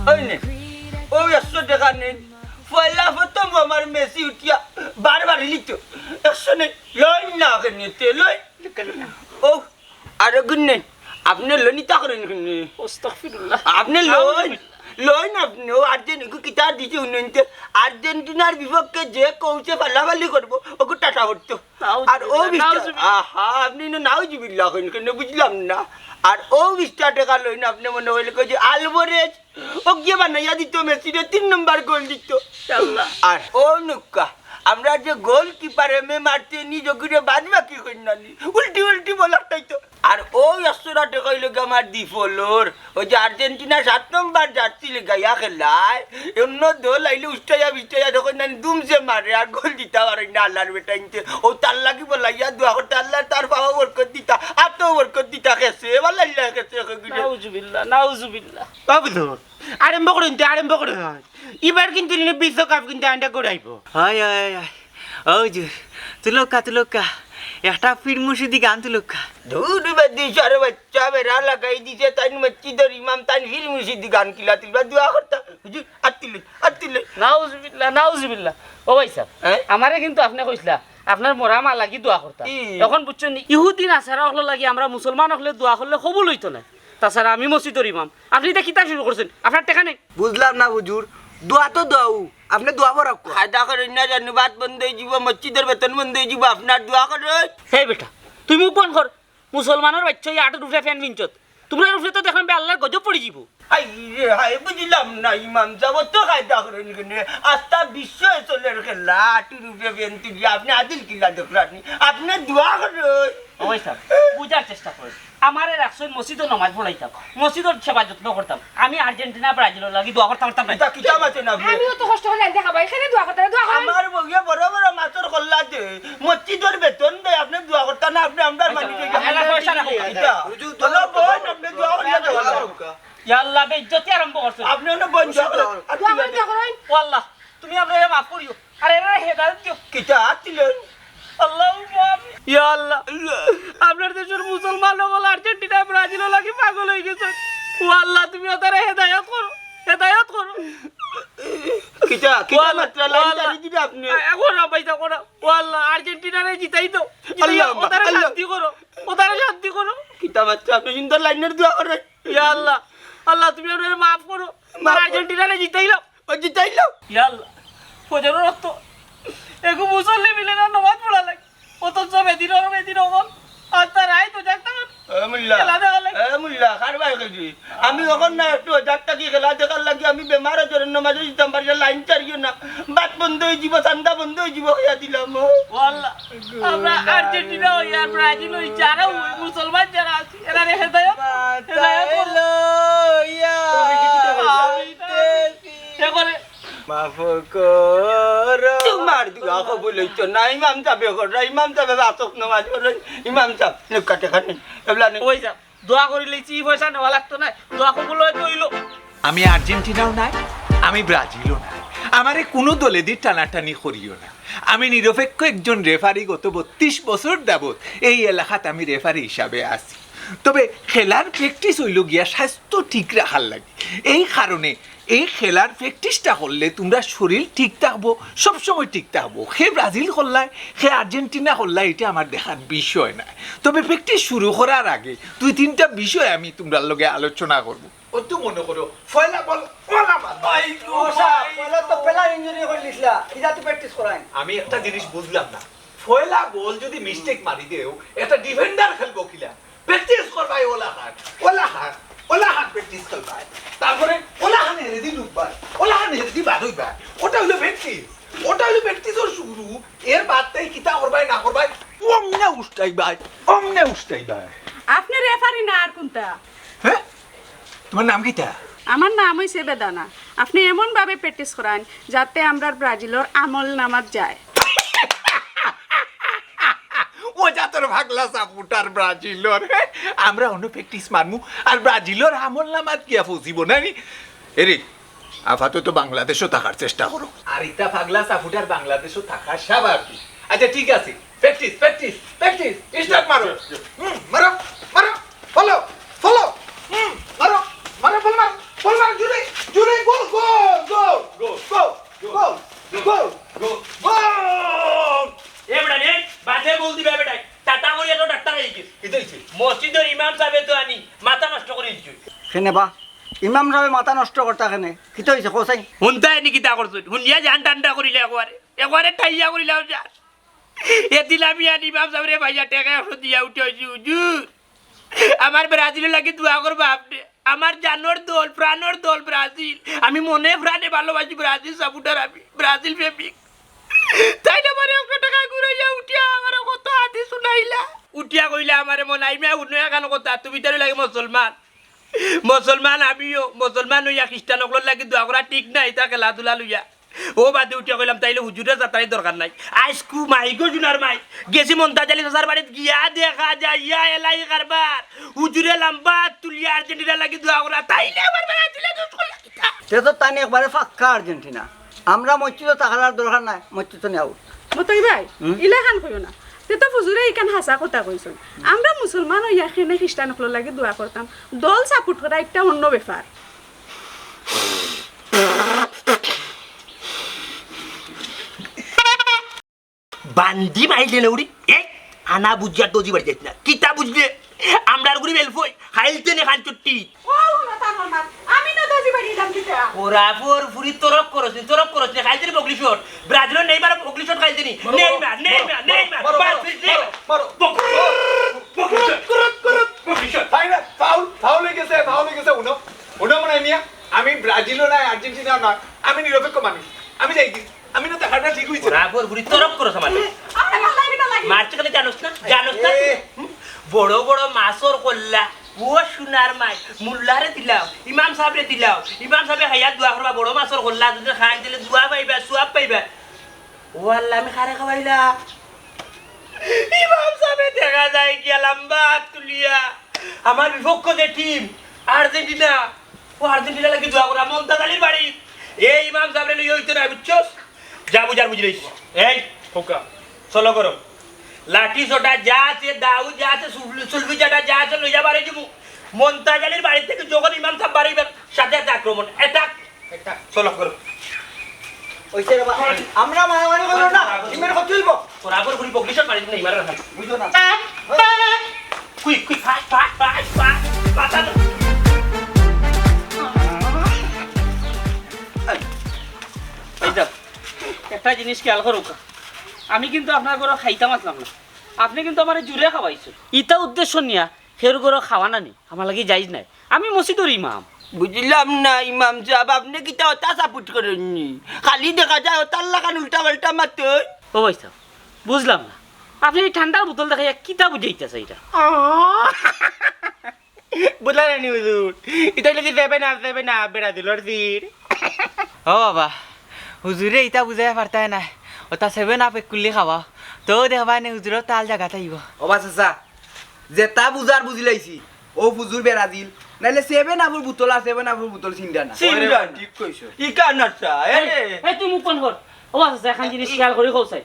ওই নে ও 100 টাকা নেন পয়লা প্রথম আমার মেসি উঠিয়া বারবার লিখতো 100 নেন লই না নিতে লই ও আরে গুণ নেন আপনি লনিতা করেন আস্তাগফিরুল্লাহ আপনি লই লই না আপনি ও আর্জেন্টিনা কিতা দিছে উন্নয়নতে আর্জেন্টিনার বিপক্ষে যে কৌশে ফালাফালি করবো ওকে টাটা করতো আর ও আহা আপনি নাউজুবিল্লাহ কেন বুঝলাম না আর ও 20 টাকা লই না আপনি মনে হইলে যে আলভারেজ ও গিয়ে বানাইয়া দিত মেসিরে 3 নম্বর গোল দিত আর ও নুক্কা আমরা যে গোলকিপার এমে মারতে নিজে ঘুরে বাদ বাকি করি না উল্টি উল্টি বলারটাই তো আর ও 100 টাকা লোক আমার দিফলোর ওই যে আর্জেন্টিনা 7 নম্বর জার্সি লাগাইয়া খেলায় অন্য দল আইলে উষ্টাইয়া বিষ্টাইয়া যখন না দুমসে মারে আর গোল দিতে পারে না আল্লাহর বেটাইতে ও তার লাগি বলাইয়া দোয়া করতে আল্লাহ তার বাবা বরকত দিতা আর তো বরকত দিতা খেছে বলে আল্লাহ খেছে নাউজুবিল্লাহ বাবুধর আরম্ভ করুন তো আরম্ভ করুন এবার কিন্তু বিশ্বকাপ কিন্তু আন্ডা করাইব হায় হায় হায় ওই যে তুলোকা একটা ফিরমুশিদি গান তুলোকা ধুর বেদি সারে বাচ্চা বেরা লাগাই দিছে তাই মসজিদের ইমাম তাই হিল মুসিদি গান কিলা তিলবা দোয়া করতা হুজুর আতিলে নাউজুবিল্লাহ ও ভাই সাহেব আমারে কিন্তু আপনি কইছলা আপনার মরা মা লাগি দোয়া করতা এখন বুঝছেন ইহুদি নাসারা হলো লাগি আমরা মুসলমান হলে দোয়া করলে কবুল হইতো না তাছাড়া আমি মসজিদের ইমাম আপনি এটা কিতা শুরু করছেন আপনার টাকা নেই বুঝলাম না হুজুর দোয়া তো দাও আপনি দোয়া করো খাদা করেন না জানি বাত বন্ধ হয়ে যাব মসজিদের বেতন বন্ধ হয়ে যাব আপনার দোয়া করে হে বেটা তুই মুখ বন্ধ কর মুসলমানের বাচ্চা এই আটের উপরে ফ্যান বিনচত তোমরা উপরে তো দেখবেন আল্লাহর গজব পড়ে যাব আই রে হাই বুঝলাম না ইমাম যাব তো খাদা করেন কেন আস্তা বিশ্ব চলে খেলা আটির উপরে ফ্যান তুলি আপনি আদিল কিলা দেখলানি আপনি দোয়া করে ওই সাহেব বুঝার চেষ্টা করেন আমারে রাখছেন মসজিদে নামাজ পড়াইতাম মসজিদের সেবা যত্ন করতাম আমি আর্জেন্টিনা ব্রাজিলের লাগি দোয়া করতাম না এটা কিতাব আছে না আমিও তো কষ্ট হলে দেখা পাই এখানে দোয়া করতে দোয়া করেন আমার বগিয়া বড় বড় মাছের কল্লা দে মসজিদের বেতন দে আপনি দোয়া করতেন না আপনি আমরা মানি আল্লাহ পয়সা রাখো এটা হুজুর তোলা বোন আপনি দোয়া করিয়া দেওয়া ইয়া আল্লাহ বেইজ্জতি আরম্ভ করছেন আপনি ওনা বোন দোয়া করেন দোয়া করেন ও আল্লাহ তুমি আপনারে মাফ করিও আরে এরা হেদায়েত দিও কিতা আতিলেন আল্লাহ ইয়া আল্লাহ আপনার দেশের মুসলমান লোক আর্জেন্টিনা ব্রাজিল লাগি পাগল হয়ে গেছে ও আল্লাহ তুমি ওদের হেদায়েত করো কিতা মাত্রা লাইন জারি দিবি আপনি এখন না পয়সা করো ও আল্লাহ আর্জেন্টিনারে জিতাই দাও ওদের শান্তি করো কিতা মাত্রা আপনি সুন্দর লাইনের দোয়া করেন ইয়া আল্লাহ আল্লাহ তুমি ওদের মাফ করো আর্জেন্টিনারে জিতাইলো ও জিতাইলো ইয়া আল্লাহ ফজর রক্ত এগো মুসল্লি মিলে না নামাজ পড়া লাগে অথচ বেদিন হল আর তার আয় তো যাকতা মুল্লা খারবাই গেছি আমি কখন না একটু যাকতা কি খেলা দেখার লাগি আমি বেমার জন্য মাঝে দিতাম পারি লাইন চারিও না বাত বন্ধ হয়ে যাব ঠান্ডা বন্ধ হয়ে যাব হইয়া দিলাম আল্লাহ আমরা আর্জেন্টিনা হই আর ব্রাজিল হই যারা মুসলমান যারা আছে এরা হেদায়েত হলো ইয়া আমি মাফ করো তোমার দোয়া কবুল হইতো না ইমাম সাহেব করে ইমাম সাহেব আসক নামাজ পড়েন ইমাম সাহেব নেকাতে খানে এবলা নে ওই যা দোয়া করিলে চি পয়সা নেওয়া লাগতো না দোয়া কবুল হইলো আমি আর্জেন্টিনাও নাই আমি ব্রাজিলও নাই আমারে কোনো দলে দিয়ে টানাটানি করিও না আমি নিরপেক্ষ একজন রেফারি গত 32 বছর যাবত এই এলাকাত আমি রেফারি হিসাবে আছি তবে খেলার প্র্যাকটিস হইল গিয়া স্বাস্থ্য ঠিক রাখার লাগে এই কারণে এই খেলার প্র্যাকটিসটা করলে তোমরা শরীর ঠিক থাকবো সবসময় ঠিক থাকবো সে ব্রাজিল করলায় সে আর্জেন্টিনা করলায় এটা আমার দেখার বিষয় না তবে প্র্যাকটিস শুরু করার আগে 2-3টা বিষয় আমি তোমরা লগে আলোচনা করবো অত মনে করো ফয়লা বল আমি একটা জিনিস বুঝলাম না ফয়লা বল যদি মিস্টেক মারি দেও একটা ডিফেন্ডার খেলবো কিলা প্র্যাকটিস করবাই ওলা হাত প্র্যাকটিস করবাই তারপরে ওলা হান হেরেদি ডুববাই ওলা হান হেরেদি বাদ হইবাই ওটা হলো প্র্যাকটিসের শুরু এর বাদটাই কিতা করবাই না করবাই অমনে উস্তাইবাই আপনি রেফারি না আর কোনটা হ্যাঁ তোমার নাম কিতা আমার নাম হইছে বেদানা আপনি এমন ভাবে প্র্যাকটিস করান যাতে আমরা ব্রাজিলের আমল নামাজ যায় ও জাতর ভাগলা সাপোর্টার ব্রাজিলর আমরা অন্য প্র্যাকটিস মারমু আর ব্রাজিলর আমল নামাজ কি ফুজিব না এরে আপাতত বাংলাদেশও থাকার চেষ্টা করো আর ইতা পাগলা সাপোর্টার বাংলাদেশও থাকা স্বাভাবিক আচ্ছা ঠিক আছে প্র্যাকটিস স্টার্ট মারো মারো ফলো মারো বল মারো জুড়ে জোরে গোল গোল গোল গোল গোল গোল গোল গোল এবড়া নে বাজে বল দিবে বেটা টাটা করিয়া তো ডাক্তার আইছিস কিদাইছে মসজিদের ইমাম সাহেব তো আনি মাথা নষ্ট করে দিছু কেনে বা ইমাম সাহেব মাথা নষ্ট করতা কেনে কি তো হইছে কোসাই হুনতাই নি কিতা করছুন হুনিয়া জান টান্ডা করিলে একবারে ঠাইয়া করিলাম যা এদিন আমি আনি ইমাম সাহেবরে ভাইয়া টাকা ওষুধ দিয়া উঠে হইছি হুজুর আমার ব্রাজিলের লাগি দোয়া করবা আপনি আমার জানোর দল প্রাণর দল ব্রাজিল আমি মনে প্রাণে ভালোবাসি ব্রাজিল সাপোর্টার আমি ব্রাজিল প্রেমিক তাই না মানে 1 টাকা ঘুরাইয়া উঠিয়া আমার কত হাতি শুনাইলা উঠিয়া কইলা আমারে মন আইমা উন্নয়া কানো কথা তুমি তার লাগে মুসলমান আমিও মুসলমান হইয়া খ্রিস্টান ওগুলোর লাগি দোয়া করা ঠিক নাই তা খেলাধুলা লইয়া ও বাদে উঠিয়া কইলাম তাইলে হুজুরের যাত্রাই দরকার নাই আইসকু মাইগো জুনার মাই গেছি মন্তাজালি সাসার বাড়িত গিয়া দেখা যায় ইয়া এলাই কারবার হুজুরে লম্বা তুলিয়া আর্জেন্টিনা লাগি দোয়া করা তাইলে আমার ব্রাজিলে দুষ করলা কিতা সে তো তানি একবারে ফাক্কা আর্জেন্টিনা আমরা মসজিদে থাকার দরকার নাই মসজিদ তো নেও মতই ভাই ইলাখান কইও না তে তো ফুজুরে ইকান হাসা কথা কইছন আমরা মুসলমান হইয়া খেনে খ্রিস্টান হকল লাগে দোয়া করতাম দল সাপোর্ট করা একটা অন্য ব্যাপার বান্দি মাইলে লউরি এই আনা বুঝিয়া তো জিবার যাইত না কিতা বুঝলে আমরার গুরি বেলফই খাইলতে নে খান চুট্টি ও না তা না আমি না দজি বাড়ি দাম দিতে ওরাফর ফুরি তরক করছ নে খাইতে বগলি শট ব্রাজিল নেইমার বগলি শট খাইতে নি নেইমার বগলি শট ফাউল হয়ে গেছে উনো মনে নিয়া আমি ব্রাজিলও নাই আর্জেন্টিনাও নাই আমি নিরপেক্ষ মানুষ আমি যাই আমি না দেখাটা ঠিক হইছে ওরাফর ফুরি তরক করছ আমার আরে ভাল লাগে না লাগে মারছ কেন জানোস না বড় বড় মাছর কল্লা ও সোনার মাই মুল্লারে দিলাও ইমাম সাহেবরে দিলাও ইমাম সাহেবে হাইয়া দোয়া করবা বড় মাছর কল্লা যদি খাই দিলে দোয়া পাইবা সোয়াব পাইবা ও আল্লাহ আমি খারে খাওয়াইলা ইমাম সাহেবে দেখা যায় কি লম্বা তুলিয়া আমার বিপক্ষ যে টিম আর্জেন্টিনা ও আর্জেন্টিনা লাগি দোয়া করা মমতাজালির বাড়ি এই ইমাম সাহেবরে লই হইতো না বুঝছস যা বুঝার বুঝলিস এই ফোকা চলো করো লাঠি সোটা যা আছে দাউ যা আছে সুলবি জাটা যা আছে লইয়া বাড়ি যাবো মন্তাজালির বাড়ি থেকে যখন ইমাম সাহেব বাড়িবেন সাথে একটা আক্রমণ এটা চলো করো ওইছে রে বা আমরা মারামারি করব না ইমের কত হইব তোরাবর ঘুরি পগলিশন মারি না ইমার রাখা বুঝো না কুইক ফাস্ট পাতা এইটা একটা জিনিস খেয়াল করুক আমি কিন্তু আপনার ঘরে খাইতাম আসলাম না আপনি কিন্তু আমার জুড়ে খাওয়াইছেন ইটা উদ্দেশ্য নিয়া ফের ঘরে খাওয়া না নি আমার লাগি যাইজ নাই আমি মসজিদর ইমাম বুঝলাম না ইমাম সাহেব আপনি কিটা ওটা সাপোর্ট করেননি খালি দেখা যায় ওটার লাগান উল্টা পাল্টা মাত্র ও ভাই সাহেব বুঝলাম না আপনি এই ঠান্ডার বোতল দেখাইয়া কিতা বুঝাইতেছে এটা বুঝলা নি হুজুর এটা লাগি দেবে না ব্রাজিলের দিন ও বাবা হুজুরে ইটা বুঝাই পারতাই না ওটা 7 আপ কুলি খাওয়া তো দেখবা নে হুজুরের তাল জায়গা থাইব অবা চাচা যেটা বুঝার বুঝলাইছি ও ফুজুর বেরাজিল নাইলে 7 আবুর বোতল আর 7 আবুর বোতল চিন্তা না চিন্তা ঠিক কইছো ইকা নাচা এই তুই মুখ কোন কর ও আচ্ছা এখন জিনিস খেয়াল করে কৌসাই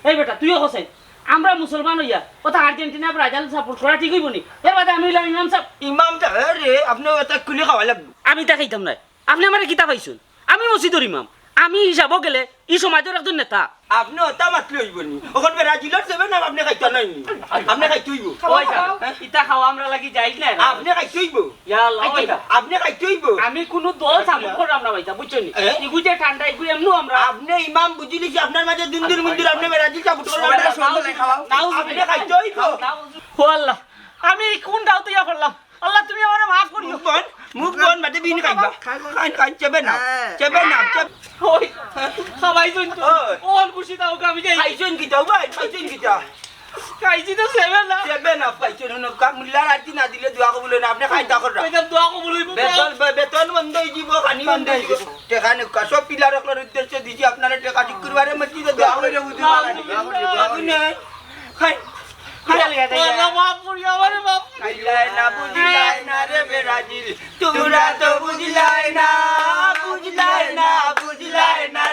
এই বেটা তুইও কৌসাই আমরা মুসলমান হইয়া ওটা আর্জেন্টিনা ব্রাজিল সাপোর্ট করা ঠিক হইব নি এর বাদে আমি হইলাম ইমাম সাহেব ইমাম সাহেব রে আপনি ওটা খুলে খাওয়া লাগবে আমি তা খাইতাম নাই আপনি আমার কিতাব পাইছুন আমি মসজিদর ইমাম আমি হিসাব গেলে এই সমাজের একজন নেতা আপনি ওটা মাতলে হইব নি ওখান ব্রাজিলের সেভেন আপনি খাইতে নাই আপনি খাইতে হইব ইতা খাওয়া আমরা লাগি যাই না আপনি খাইতে হইব ইয়া আল্লাহ ভাইটা আপনি খাইতে হইব আমি কোনো দল সাপোর্ট করলাম না ভাইটা বুঝছো নি ইগুজে ঠান্ডা ইগু এমনু আমরা আপনি ইমাম বুঝিলি যে আপনার মাঝে দুন্দুর মুন্দুর আপনি ব্রাজিল সাপোর্ট করেন আপনি খাইতে হইব ও আল্লাহ আমি কোন দাওতে ইয়া করলাম আল্লাহ তুমি আমারে maaf করিও মুখ বন মাঝে বিন খাইবা খাই চেবে না ওই খাবাই জুন তো ওল খুশি দাও আমি যাই খাইছেন কি তাও ভাই খাইছেন কি তা খাইছি তো সেভেন না চেবে না খাইছেন না কামুল্লা রাতি না দিলে দোয়া কবুল না আপনি খাইতা কর এটা দোয়া কবুল হইব বেতন বন্ধ হয়ে যাব খানি বন্ধ হয়ে যাব টাকা নে সব পিলার রাখলার উদ্দেশ্য দিছি আপনারা টাকা শুক্রবারে মসজিদে দোয়া করে বুঝি খাই আল্লাহ maaf করিও আমারে maaf খাইলাই না বুঝিলাই না রে ব্রাজিল তোমরা তো বুঝিলাই না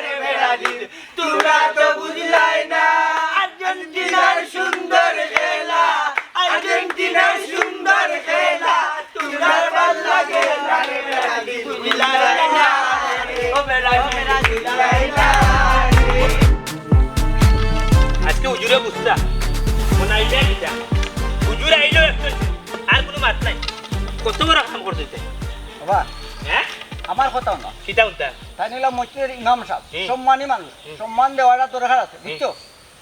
রে ব্রাজিল তোমরা তো বুঝিলাই না আর্জেন্টিনার সুন্দর খেলা তোমরা ভাল লাগে না রে ব্রাজিল বুঝিলাই না আজকে হুজুরে বুঝতা মনে আইলে কিটা হুজুর আইলো একটা আর কোনো মাত নাই কত বড় কাম করতে বাবা হ্যাঁ আমার কথা না কিটা উনতা তাই নিলাম মসজিদের ইমাম সাহেব হুম। সম্মানী মানুষ সম্মান দেওয়াটা দরকার আছে বুঝছো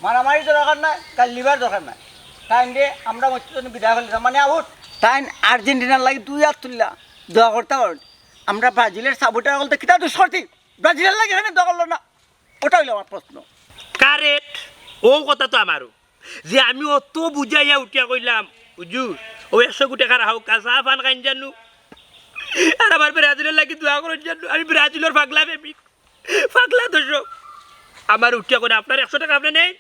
মারামারি দরকার নাই কাল লিবার দরকার নাই তাই দিয়ে আমরা মসজিদ বিদায় করলি মানে আউট তাই আর্জেন্টিনার লাগি 2 হাত তুললা দোয়া করতে পারেন আমরা ব্রাজিলের সাপোর্টার বলতে কিতা দুষ করতি ব্রাজিলের লাগে এখানে দোয়া করলো না ওটা হইলো আমার প্রশ্ন কারেক্ট ও কথা তো আমারও যে আমি অত বুঝাইয়া উঠিয়া কইলাম হুজুর ও 100 কোটি টাকা রাখো কাঁচা পান খাইন জানু আর আমার ব্রাজিলের লাগি দোয়া করেন জানু আমি ব্রাজিলের পাগলা বেবি পাগলা দর্শক আমার উঠিয়া করে আপনার 100 টাকা আপনি নেই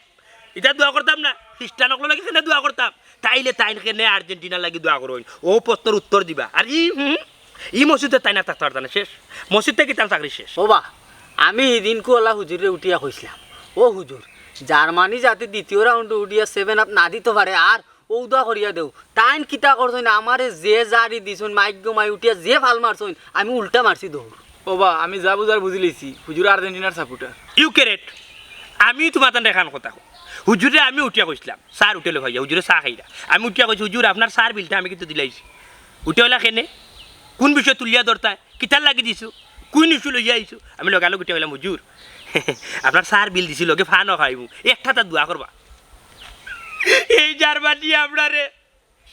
এটা দোয়া করতাম না খ্রিস্টানকলো লাগি না দোয়া করতাম তাইলে তাইনকে নে আর্জেন্টিনার লাগি দোয়া করো ও প্রশ্নের উত্তর দিবা আর ই মসজিদে তাই না থাকতে পারতাম না শেষ মসজিদ থেকে তার চাকরি শেষ ও বা আমি এদিনকু ওলা হুজুরে উঠিয়া কইছিলাম ও হুজুর জার্মানি যাতে দ্বিতীয় রাউন্ডে উঠিয়া 7 আপ না দিতে পারে আর ও দোয়া করিয়া দেও তাইন কিতা করছইন আমারে যে জারি দিছুন মাইক মাই উঠিয়া যে ভাল মারছইন আমি উল্টা মারছি দৌড় ও বা আমি যা বুঝার বুঝি লইছি হুজুর আর্জেন্টিনার সাপোর্টার ইউ ক্যারেট আমি তোমার তান দেখান কথা হুজুরে আমি উঠিয়া কইছিলাম স্যার উঠেলো ভাইয়া হুজুরে চা খাইরা আমি উঠিয়া কইছি হুজুর আপনার স্যার বিলটা আমি কিন্তু দিলাইছি উঠে হলা কেনে কোন বিষয় তুলিয়া ধরতা কিতার লাগি দিছো কোন ইস্যু লইয়া আইছো আমি লগালো উঠে গেলাম হুজুর আপনার স্যার বিল দিছিল লগে ফানও খাইবো একটা তার দোয়া করবা এই জার্মানি আপনারে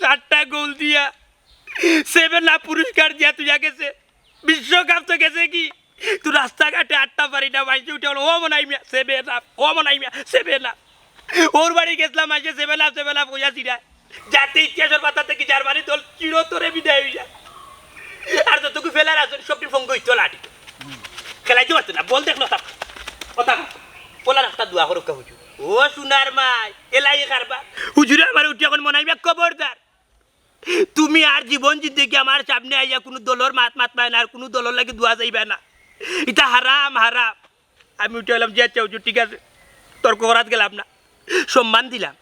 7টা গোল দিয়া 7 লাখ পুরস্কার দিয়া তুই গেছে বিশ্বকাপ তো গেছে কি তুই রাস্তাঘাটে 8টা পারি না মাইছে উঠে ও মনাই মিয়া 7 লাখ ও মনাই মিয়া 7 লাখ ওর বাড়ি গেছিলাম মাইছে 7 লাখ কইয়া সিরা যাতে ইতিহাসের পাতা থেকে জার্মানি দল চিরতরে বিদায় হয়ে যায় আর যতটুকু ফেলার আসলে সবটি ফঙ্গ হইতো লাঠি খেলাইতে পারতো না বল দেখলো তা কথা বলার একটা দোয়া করো হুজুর ও সোনার মাই এলাই কারবা হুজুরে আমার উঠে এখন মনাইবা খবরদার তুমি আর জীবন জিন্দগি আমার সামনে আইয়া কোনো দলর মাত পায় না আর কোনো দলর লাগে দোয়া যাইবে না এটা হারাম হারাম আমি উঠে এলাম যে আচ্ছা হুজুর ঠিক আছে তর্ক করাত গেলাম না সম্মান দিলাম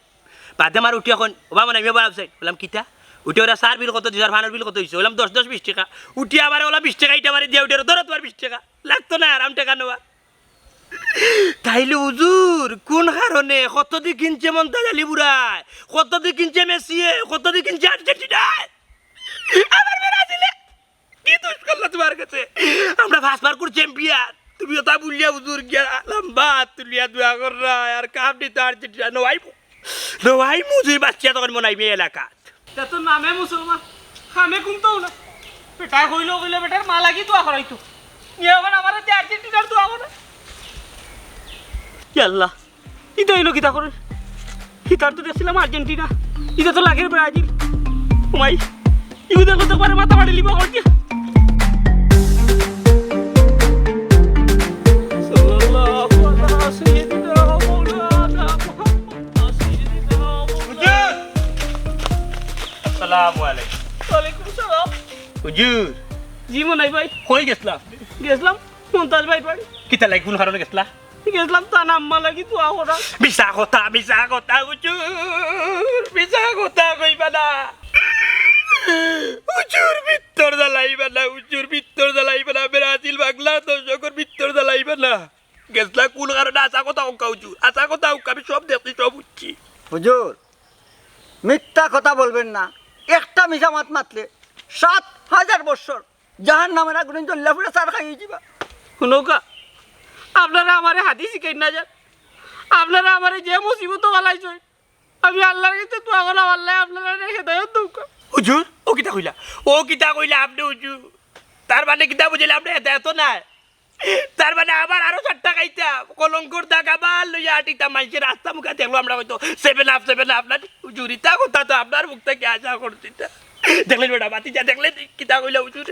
বাদে আমার উঠে এখন ওবা মনে আমি ভাবছাই বললাম কিতা উঠে ওরা 4 বিল কত 2,000 ফানের বিল কত হয়েছে বললাম 10-20 টাকা উঠে আবার ওলা 20 টাকা ইটা মারি দিয়ে উঠে ধরো তোমার 20 টাকা লাগতো না আরাম টাকা নেওয়া তাইলে হুজুর কোন কারণে কত দি কিনছে মন্তাজালি বুড়ায় কত দি কিনছে মেসিয়ে কত দি কিনছে আর্জেন্টিনায় আমার ব্রাজিলে কি দোষ করলো তোমার কাছে আমরা 5 বার করে চ্যাম্পিয়ন তুমি ওটা বললিয়া হুজুর গিয়া লম্বা তুলিয়া দোয়া কর আর কাপ দিতে আর্জেন্টিনা নয় মুজুর বাচ্চা তখন মনে হয় এলাকা তা তো নামে মুসলমান খামে কুমতো না বেটা কইলো বেটার মা লাগি দোয়া করাইতো নিয়ে এখন আমার আর্জেন্টিনার দোয়া করে আল্লাহ ইটা হইলো কিতা করে হিতার তো দেখছিলাম আর্জেন্টিনা ইটা তো লাগে ব্রাজিল ওমাই ইহুদের করতে পারে মাথা বাড়ি লিবা করছে আসসালামু আলাইকুম ওয়ালাইকুম সালাম হুজুর জি মনাই ভাই কই গেছলাম গেছিলাম মমতাজ ভাই বাড়ি কিতা লাগি কোন কারণে গেছলা গেছিলাম তা নাম্মা লাগি দোয়া করা মিছা কথা হুজুর মিছা কথা কইবা না হুজুর ভিতর জ্বালাইবা না ব্রাজিল বাংলাদেশ ভিতর জ্বালাইবা না গেছলা কোন কারণে আশা কথা ওকা হুজুর আশা কথা ওকা আমি সব দেখছি সব বুঝছি হুজুর মিথ্যা কথা বলবেন না একটা মিশা মাত মাতলে 7,000 বছর জাহান নামের আগুনে জ্বললে পুরো সার খাইয়ে যাবা শুনৌকা আপনারা আমারে হাতি শিখাই না যান আপনারা আমারে যে মুসিবত বালাইছে আমি আল্লাহর কাছে দোয়া করলাম আল্লাহ আপনারা হেদায়েত দৌকা হুজুর ও কিতা কইলা আপনি হুজুর তার মানে কিতা বুঝলে আপনি এত না তার মানে আবার আরো 4টা খাইতাম কলঙ্কর দাগ আবার লইয়া আটিতাম মানুষের রাস্তা মুখে দেখলো আমরা হয়তো 7 আপ আপনার হুজুর ইতা কথা তো আপনার মুখ থেকে আশা করছি দেখলেন বেটা বাতিজা দেখলেন কিতা কইলা হুজুর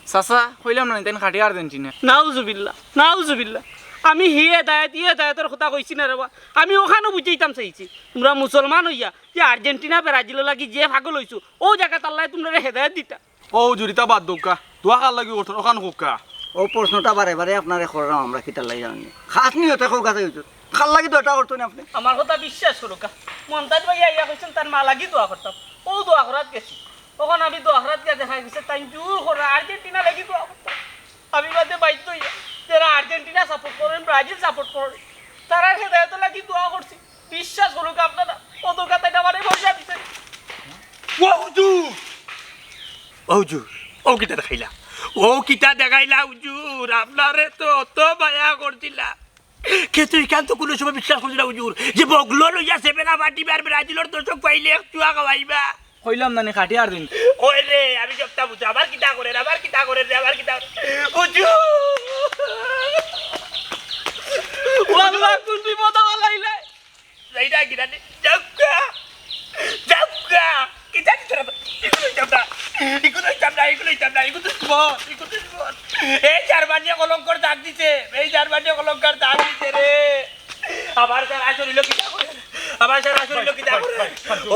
চাচা কইলাম না তেন খাটি আর্জেন্টিনা নাউজুবিল্লাহ আমি হিদায়তের কথা কইছি না রেবা আমি ওখানেও বুঝাইতাম চাইছি তোমরা মুসলমান হইয়া যে আর্জেন্টিনা ব্রাজিল লাগি যে ভাগল হইছো ও জায়গা তাল্লাই তোমরা হেদায়ত দিতা ও জুরিতা বাদ দৌকা দোয়া কার লাগি ওঠর ওখান হোকা ও প্রশ্নটা বারে বারে আপনারে করলাম আমরা কিতার লাগি জানি খাস নি হতে হোক আছে হুজুর খাল লাগি তো এটা করতো না আপনি আমার কথা বিশ্বাস করো কা মন্তাজ ভাই আইয়া কইছেন তার মা লাগি দোয়া করতাম ও দোয়া করাত গেছি তখন আমি দোয়া করাত গিয়ে দেখা গেছে তাই জোর করে আর্জেন্টিনা লাগি দোয়া করতাম আমি বাদে বাইত হইয়া যারা আর্জেন্টিনা সাপোর্ট করেন ব্রাজিল সাপোর্ট করেন তারা হেদায়ত লাগি দোয়া করছি বিশ্বাস করুক আপনারা কত কথাটা মানে পয়সা দিছে ও হুজুর ও হুজুর ও কিতা দেখাইলা ও কিতা দেখাইলা হুজুর আপনারে তো অত মায়া করছিলা কিন্তু এখান তো কোনো সময় বিশ্বাস করছি না হুজুর যে বগলো লইয়া সেবেনা বাটিবার ব্রাজিলের দর্শক পাইলে এক চুয়া খাওয়াইবা কইলাম না খাটি আর দিন ওই রে আমি সবটা বুঝছি আবার কিতা করে রে আবার কিতা করে রে আবার কিতা হুজুর ওয়াল্লাহ কোন বিপদ আলাইলে এইটা কিনা যাক্কা যাক্কা কিতা কিতা ইকুনো এই জার্মানিয়া কলঙ্কর দাগ দিছে এই জার্মানিয়া কলঙ্কর দাগ দিছে রে আবার স্যার আসরিল কিতা করে আবার স্যার আসরিল কিতা করে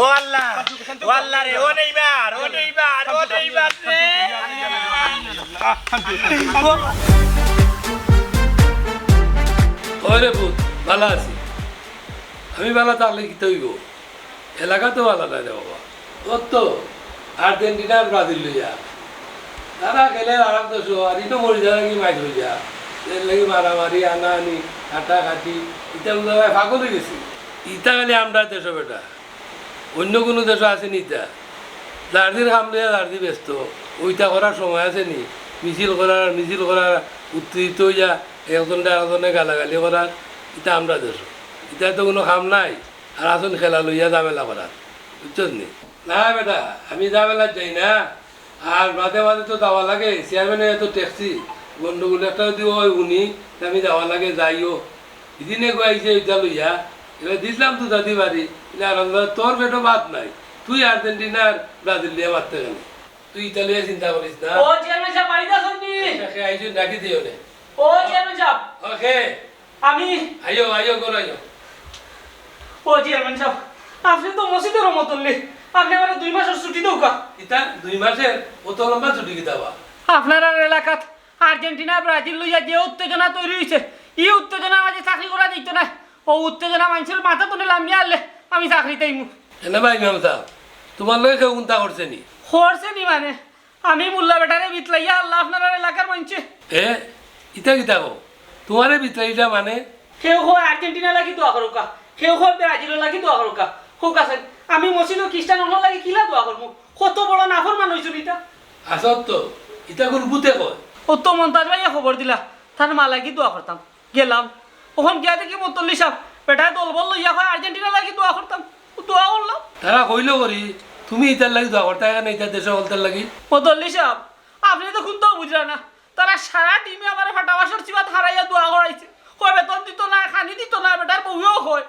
ও আল্লাহ রে ও নেইমার রে ওরে বুত ভালো আছি আমি ভালো থাকলে কি তৈব এলাকা তো ভালো নাই রে বাবা ওর তো আর্জেন্টিনার ব্রাজিল লইয়া তারা গেলে আরাম তো আর ইনো মরি যা নাকি মাইক হয়ে যা এর লাগি মারামারি আনা আনি কাটা কাটি ইটা বোধ হয় ফাগল হয়ে গেছি ইটা খালি আমরা দেশ বেটা অন্য কোনো দেশ আসেনি ইটা দার্জির খাম লইয়া দার্জি ব্যস্ত ওইটা করার সময় আছে নি মিছিল করার উত্তেজিত হইয়া একজনটা একজনে গালাগালি করার এটা আমরা দেশ এটা তো কোনো কাম নাই আর আসুন খেলা লইয়া ঝামেলা করার বুঝছস নি না বেটা আমি ঝামেলা যাই না আর মাঝে মাঝে তো যাওয়া লাগে চেয়ারম্যানে তো ট্যাক্সি গন্ডগোল একটা যদি হয় উনি আমি যাওয়া লাগে যাইও এদিনে গাইছে ওইটা লইয়া এবার দিছিলাম তো দাদি বাড়ি আর তোর পেটও বাদ নাই তুই আর্জেন্টিনার ব্রাজিল দিয়ে মারতে গেলি তুই ইতালিয়া চিন্তা করিস না ও চেয়ারম্যান সাহেব বাড়িতে আছেন নি আইসো ডাকি দিও নে ও চেয়ারম্যান সাহেব ওকে আমি আইও করো ও চেয়ারম্যান সাহেব আপনি তো মসজিদের মতন আপনি আমার 2 মাসের ছুটি দাও কা ইতা 2 মাসের অত লম্বা ছুটি কিতাবা আপনার এলাকাত আর্জেন্টিনা ব্রাজিল লইয়া যে উত্তেজনা তৈরি হয়েছে এই উত্তেজনা মাঝে চাকরি করা দিত না ও উত্তেজনা মানুষের মাথা তুলে লামিয়ে আনলে আমি চাকরি তাইমু এনে ভাই ইমাম সাহেব তোমার লগে কেউ চিন্তা করছে নি করছে নি মানে আমি মুল্লা বেটারে বিতলাইয়া আল্লাহ আপনার এলাকার মানছে এ ইতা কিতা কো তোমারে বিতরাইটা মানে কেউ হয় আর্জেন্টিনা লাগি দোয়া করুকা কেউ হয় ব্রাজিলের লাগি দোয়া করুকা হোক আছে আমি মসজিদও খ্রিস্টান হল লাগি কিলা দোয়া করবো কত বড় নাফরমান হইছো এটা আসত তো ইতা কোন বুতে কয় ও তো মন্তাজ ভাইয়া খবর দিলা তার মা লাগি দোয়া করতাম গেলাম ওখান গিয়া দেখি মতল্লি সাহেব বেটায় দল বল লইয়া হয় আর্জেন্টিনা লাগি দোয়া করতাম দোয়া করলাম তারা কইল করি তুমি ইতার লাগি দোয়া করতে না ইতার দেশে হলতার লাগি মতল্লি সাহেব আপনি তো খুন তো বুঝলা না তারা সারা টিমে আমার ফাটাবাসর চিবাত হারাইয়া দোয়া করাইছে কয় বেতন দিত না খানি দিত না বেটার বউও হয়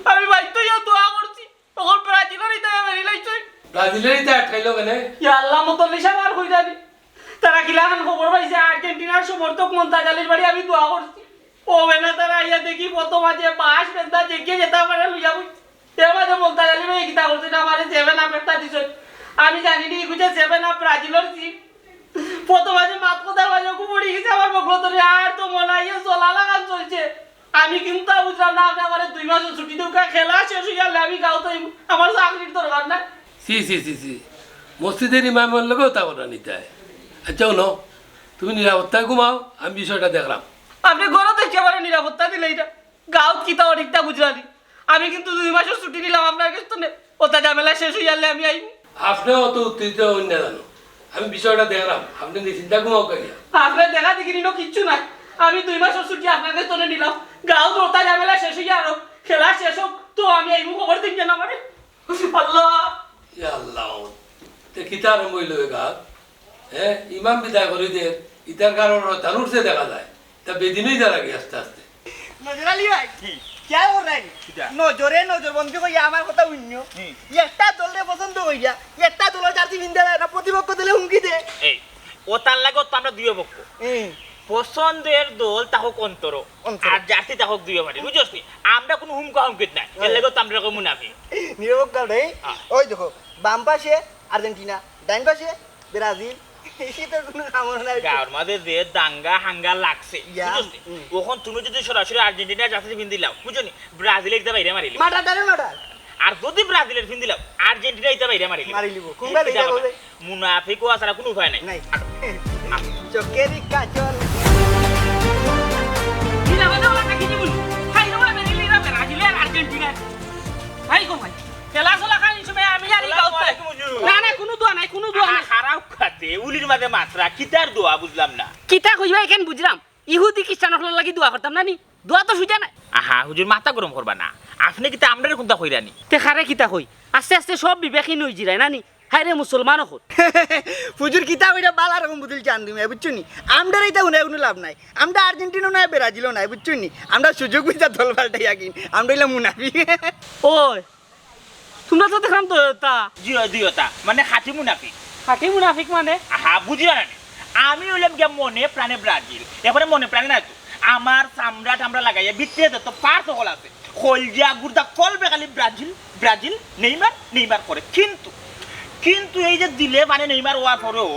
আমি বাইতো ইয়া দোয়া করছি তখন ব্রাজিলের ইতা মেরি লাইছে ব্রাজিলের ইতা আটকাইলো কেনে ইয়া আল্লাহ মতল্লি সাহেব আর কই যাবি তারা কিলাখান খবর পাইছে আর্জেন্টিনার সমর্থক মন্তাজ আলীর বাড়ি আমি দোয়া করছি ও বেনা তারা আইয়া দেখি কত মাঝে বাস বেন্দা জেগে যেতে পারে লইয়া বুঝ তে মাঝে মন্তাজ আলী ভাই কিতা করছে না আমারে 7 আপ একটা দিছে আমি জানি নি গুজে 7 আপ ব্রাজিলের জি কত মাঝে মাত কোদার মাঝে কো পড়ি গেছে আমার বকলো ধরে আর তো মনে আইয়া চলা লাগান চলছে আমি কিন্তু বুঝলাম না আপনি আমারে 2 মাস ছুটি দেউকা খেলা শেষ হইয়া আমি গাও তো আমার চাকরির দরকার না সি মসজিদের ইমামের লগেও তা কথা নিতে হয় আচ্ছা ন তুমি নিরাপত্তায় ঘুমাও আমি বিষয়টা দেখলাম আপনি ঘরে তো একেবারে নিরাপত্তা দিলে এটা গাঁত কিতা অনেকটা বুঝলানি আমি কিন্তু 2 মাসের ছুটি নিলাম আপনার কাছে তো ওটা ঝামেলা শেষ হয়ে গেলে আমি আইব আপনিও অত উত্তেজিত হন না জানো আমি বিষয়টা দেখলাম আপনি চিন্তা ঘুমাও কাইয়া আপনার দেখা দেখি নিল কিচ্ছু নাই আমি 2 মাসের ছুটি আপনার কাছে তো নিলাম গাঁত ওটা ঝামেলা শেষ হয়ে আরো খেলা শেষ হোক তো আমি আইব খবর দিন কেন মানে আল্লাহ আল্লাহ তে কিতা আরম্ভ হইল গাত হ্যাঁ ইমাম বিদায় করি দে ইতার কারণ তানুরছে দেখা যায় তা বেদিনই যা লাগে আস্তে আস্তে নজরালি ভাই क्या हो रहा है নজরে নজরবন্দি কইয়া আমার কথা উইন্য একটা দলে পছন্দ কইয়া একটা দলের জার্সি পিনতে না প্রতিপক্ষ দলে হুমকি দে এই ও তার লাগে তো আমরা দুই পক্ষ পছন্দের দল তাহক অন্তর আর জাতি তাহক দুই পারি বুঝছস নি আমরা কোনো হুমকা হুমকিত নাই এর লাগে তো আমরা কো মুনাফি নিরপেক্ষ রে ওই দেখো বাম পাশে আর্জেন্টিনা ডান পাশে ব্রাজিল শীতের কোনো কামনা নাই গাঁর মাঝে যে দাঙ্গা হাঙ্গা লাগছে বুঝছস নি ওখন তুমি যদি সরাসরি আর্জেন্টিনার জাতি পিন দিলাও বুঝছনি ব্রাজিলের দিতে বাইরে মারিলি মাটার ডারে মাটার আর যদি ব্রাজিলের পিন দিলাও আর্জেন্টিনা দিতে বাইরে মারিলি মারিলিব কোনটা দিতে বলে মুনাফি কোয়া ছাড়া কোনো উপায় নাই নাই চোখের কাজল কোনো দোয়া নাই খারাপ খাতে উলির মাঝে মাত্রা কিতার দোয়া বুঝলাম না কিতা কইবা এখান বুঝলাম ইহুদি খ্রিস্টান হল লাগি দোয়া করতাম না নি দোয়া তো সুজা নাই আহা হুজুর মাথা গরম করবা না আপনি কিতা আমরা কোনটা কইরানি তে খারে কিতা কই আস্তে আস্তে সব বিবেকহীন হই জিরায় না নি হায় রে মুসলমান হল হুজুর কিতাব এটা বালা রকম বুঝল চান তুমি বুঝছো নি আমরা এটা উনায় কোনো লাভ নাই আমরা আর্জেন্টিনা নাই ব্রাজিলও নাই বুঝছো নি আমরা সুযোগ বুঝা দল পাল্টাই আকিন আমরা এলাম মুনাফি ওই তোমরা তো দেখলাম তো তা দিওতা মানে খাঁটি মুনাফিক খাটি মুনাফিক মানে আহা বুঝিলা না আমি হইলাম গিয়া মনে প্রাণে ব্রাজিল এবারে মনে প্রাণে নাই তো আমার চামড়া টামড়া লাগাইয়া বিত্তে তো পার সকল আছে খলজিয়া গুর্দা কলবে খালি ব্রাজিল ব্রাজিল নেইমার করে কিন্তু এই যে দিলে মানে নেইমার হওয়ার পরেও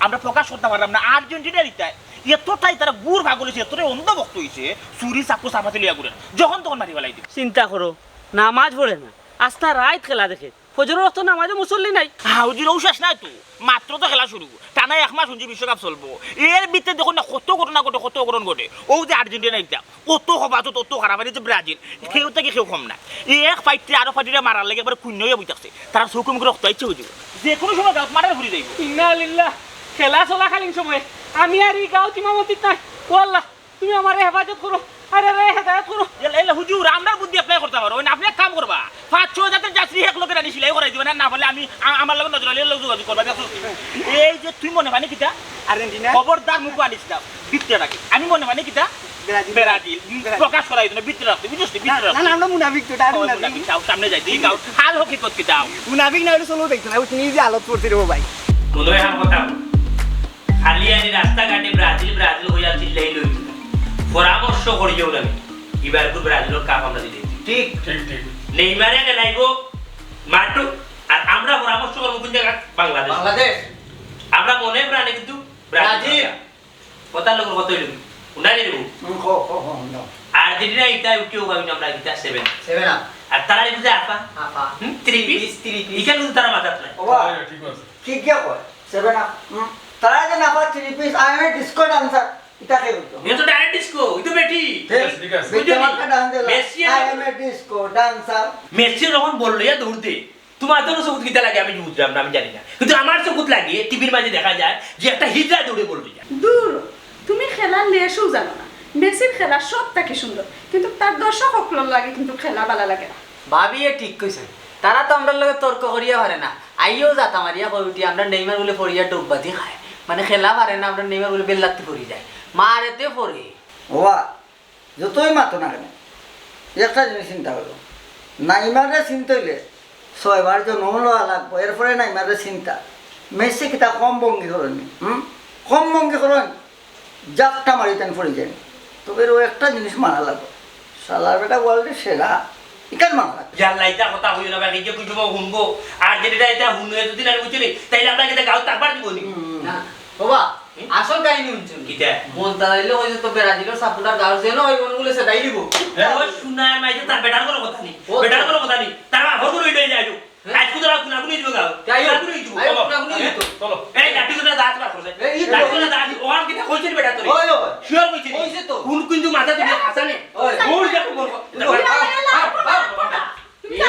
আমরা প্রকাশ করতে পারলাম না আর্জেন্টিনার ইতায় এতটাই তারা গুড় ভাগ হয়েছে এতটাই অন্ধভক্ত হয়েছে চুরি চাপু চাপাতে লিয়া ঘুরে যখন তখন মারি ফেলাই দিবে চিন্তা করো নামাজ পড়ে না আস্তা রাত খেলা দেখে ফজরের ওয়াক্ত নামাজে মুসল্লি নাই হাউজির ঔষাস নাই তো মাত্র তো খেলা শুরু টানা এক মাস শুনছি বিশ্বকাপ চলবো এর ভিতরে দেখুন না কত ঘটনা ঘটে কত অঘটন ঘটে ও যে আর্জেন্টিনা ইটা অত হবাতো তত খারাপ যে ব্রাজিল কেউ থেকে কেউ কম না এক ফাইটে আরো ফাইটে মারার লাগে একবার শূন্য হয়ে বইতাছে তারা চৌকুর মুখে রক্ত ইচ্ছে হয়ে যাবে যে কোনো সময় গাঁত মারার ঘুরে যাইব ইন্না লিল্লাহ খেলা চলাকালীন সময়ে আমি আর এই গাঁও ইমামতিত নাই ও আল্লাহ তুমি আমার হেফাজত করো আরে রে হেদায়েত করো এলে হুজুর আমরা বুদ্ধি অ্যাপ্লাই করতে পারো আপনি এক কাম করবা 5-6 জাতের যাত্রী এক লোকের আনি সিলাই করাই দিবেন না বলে আমি আমার লগে নজর আলীর লোক যোগাযোগ করবা এই যে তুই মনে মানে কিতা আর্জেন্টিনা খবরদার মুখ আনিস না বিত্তে রাখি আমি মনে মানে কিতা ব্রাজিল প্রকাশ করাই দিন বিত্তে রাখতে বুঝছিস বিত্তে না রাখতে না আমরা মুনাফিক তো ডার মুনাফিক সামনে যাই দিই গাও হাল হকিকত কিতাও মুনাফিক না হলে চলো দেখছো না তুমি যে আলত পড়তে রে ভাই কোনো এখন কথা খালি আনি রাস্তাঘাটে ব্রাজিল ব্রাজিল হইয়া চিল্লাই লই পরামর্শ করিও না এবার ব্রাজিলের কাপ আমরা দিতে ঠিক নেইমারে লাইবো মাটু আর আমরা পরামর্শ করব কোন জায়গা বাংলাদেশ আমরা মনে প্রাণে কিন্তু ব্রাজিল কথা লোক কত হইল উনাই দেব আর্জেন্টিনা ইটা উঠিও গাবি আমরা ইটা 7 আর তারা লিখছে আপা 3 পিস ইখানে কিন্তু তারা মাথাত নাই ঠিক আছে কি কয় 7 আপ তারা যে না পাচ্ছে 3 piece I M a disco dancer এটা কে বলতো ये तो डायरेक्ट डिस्को ये तो बेटी ঠিক আছে বিদ্যামাতা ডান্স দিলা Messi I M a disco dancer Messi যখন বললো ইয়া দৌড়তে তোমার তো সবুত কিতা লাগে আমি বুঝলাম না আমি জানি না কিন্তু আমার সবুত লাগে টিভির মাঝে দেখা যায় যে একটা হিজড়া দৌড়ে বলবে দূর তুমি খেলা লেশও জানো না মেসির খেলা সব থেকে সুন্দর কিন্তু তার দর্শক সকলের লাগে কিন্তু খেলা ভালো লাগে না ভাবিয়ে ঠিক কইছে তারা তো আমরা লগে তর্ক করিয়া পারে না আইও যাতা মারিয়া কই উঠি আমরা নেইমার বলে পড়িয়া ডুববাতি খায় মানে খেলা পারে না আমরা নেইমার বলে বেল্লাতে পড়ি যায় মারেতে পড়ে ওয়া যতই মাতো না কেন একটা জিনিস চিন্তা করো নাইমারে চিন্তা হইলে 6 বার জন্ম লওয়া লাগবো এরপরে নাইমারে চিন্তা মেসি কিতা কম ভঙ্গি করেন কম ভঙ্গি করেন জাপটা মারি তেন পড়ে যায় তবে ও একটা জিনিস মানা লাগবে সালার বেটা ওয়ার্ল্ডের সেরা ইকান মানা লাগবে জাল্লা এটা কথা হইল না বাকি যে কইব হুনবো আর যেটা এটা হুনয়ে যদি না বুঝলি তাইলে আমরা কিটা গাও তারপর দিব নি না বাবা আসল কাহিনী শুনছুন কিটা মন তাইলে কইছে তো ব্রাজিলের সাপোর্টার গাল যেন ওই মনগুলো সেটাই দিব ও শুনায় মাইতে তার বেটার কোনো কথা নেই বেটার কোনো কথা নেই তারা ভরপুর হইলে যাইলো আজ কুদরা কুনা কুনি দিব গাও কুনি দিব চলো এই লাঠি কুদরা দাঁত বার করে লাঠি কুদরা দাঁত ওয়ান কিটা কইছিস বেটা তোরে ওই ওই শিওর কইছিস কইছে তো কোন কিন্তু মাথা দিবি হাসানে ওই ওই দেখো বল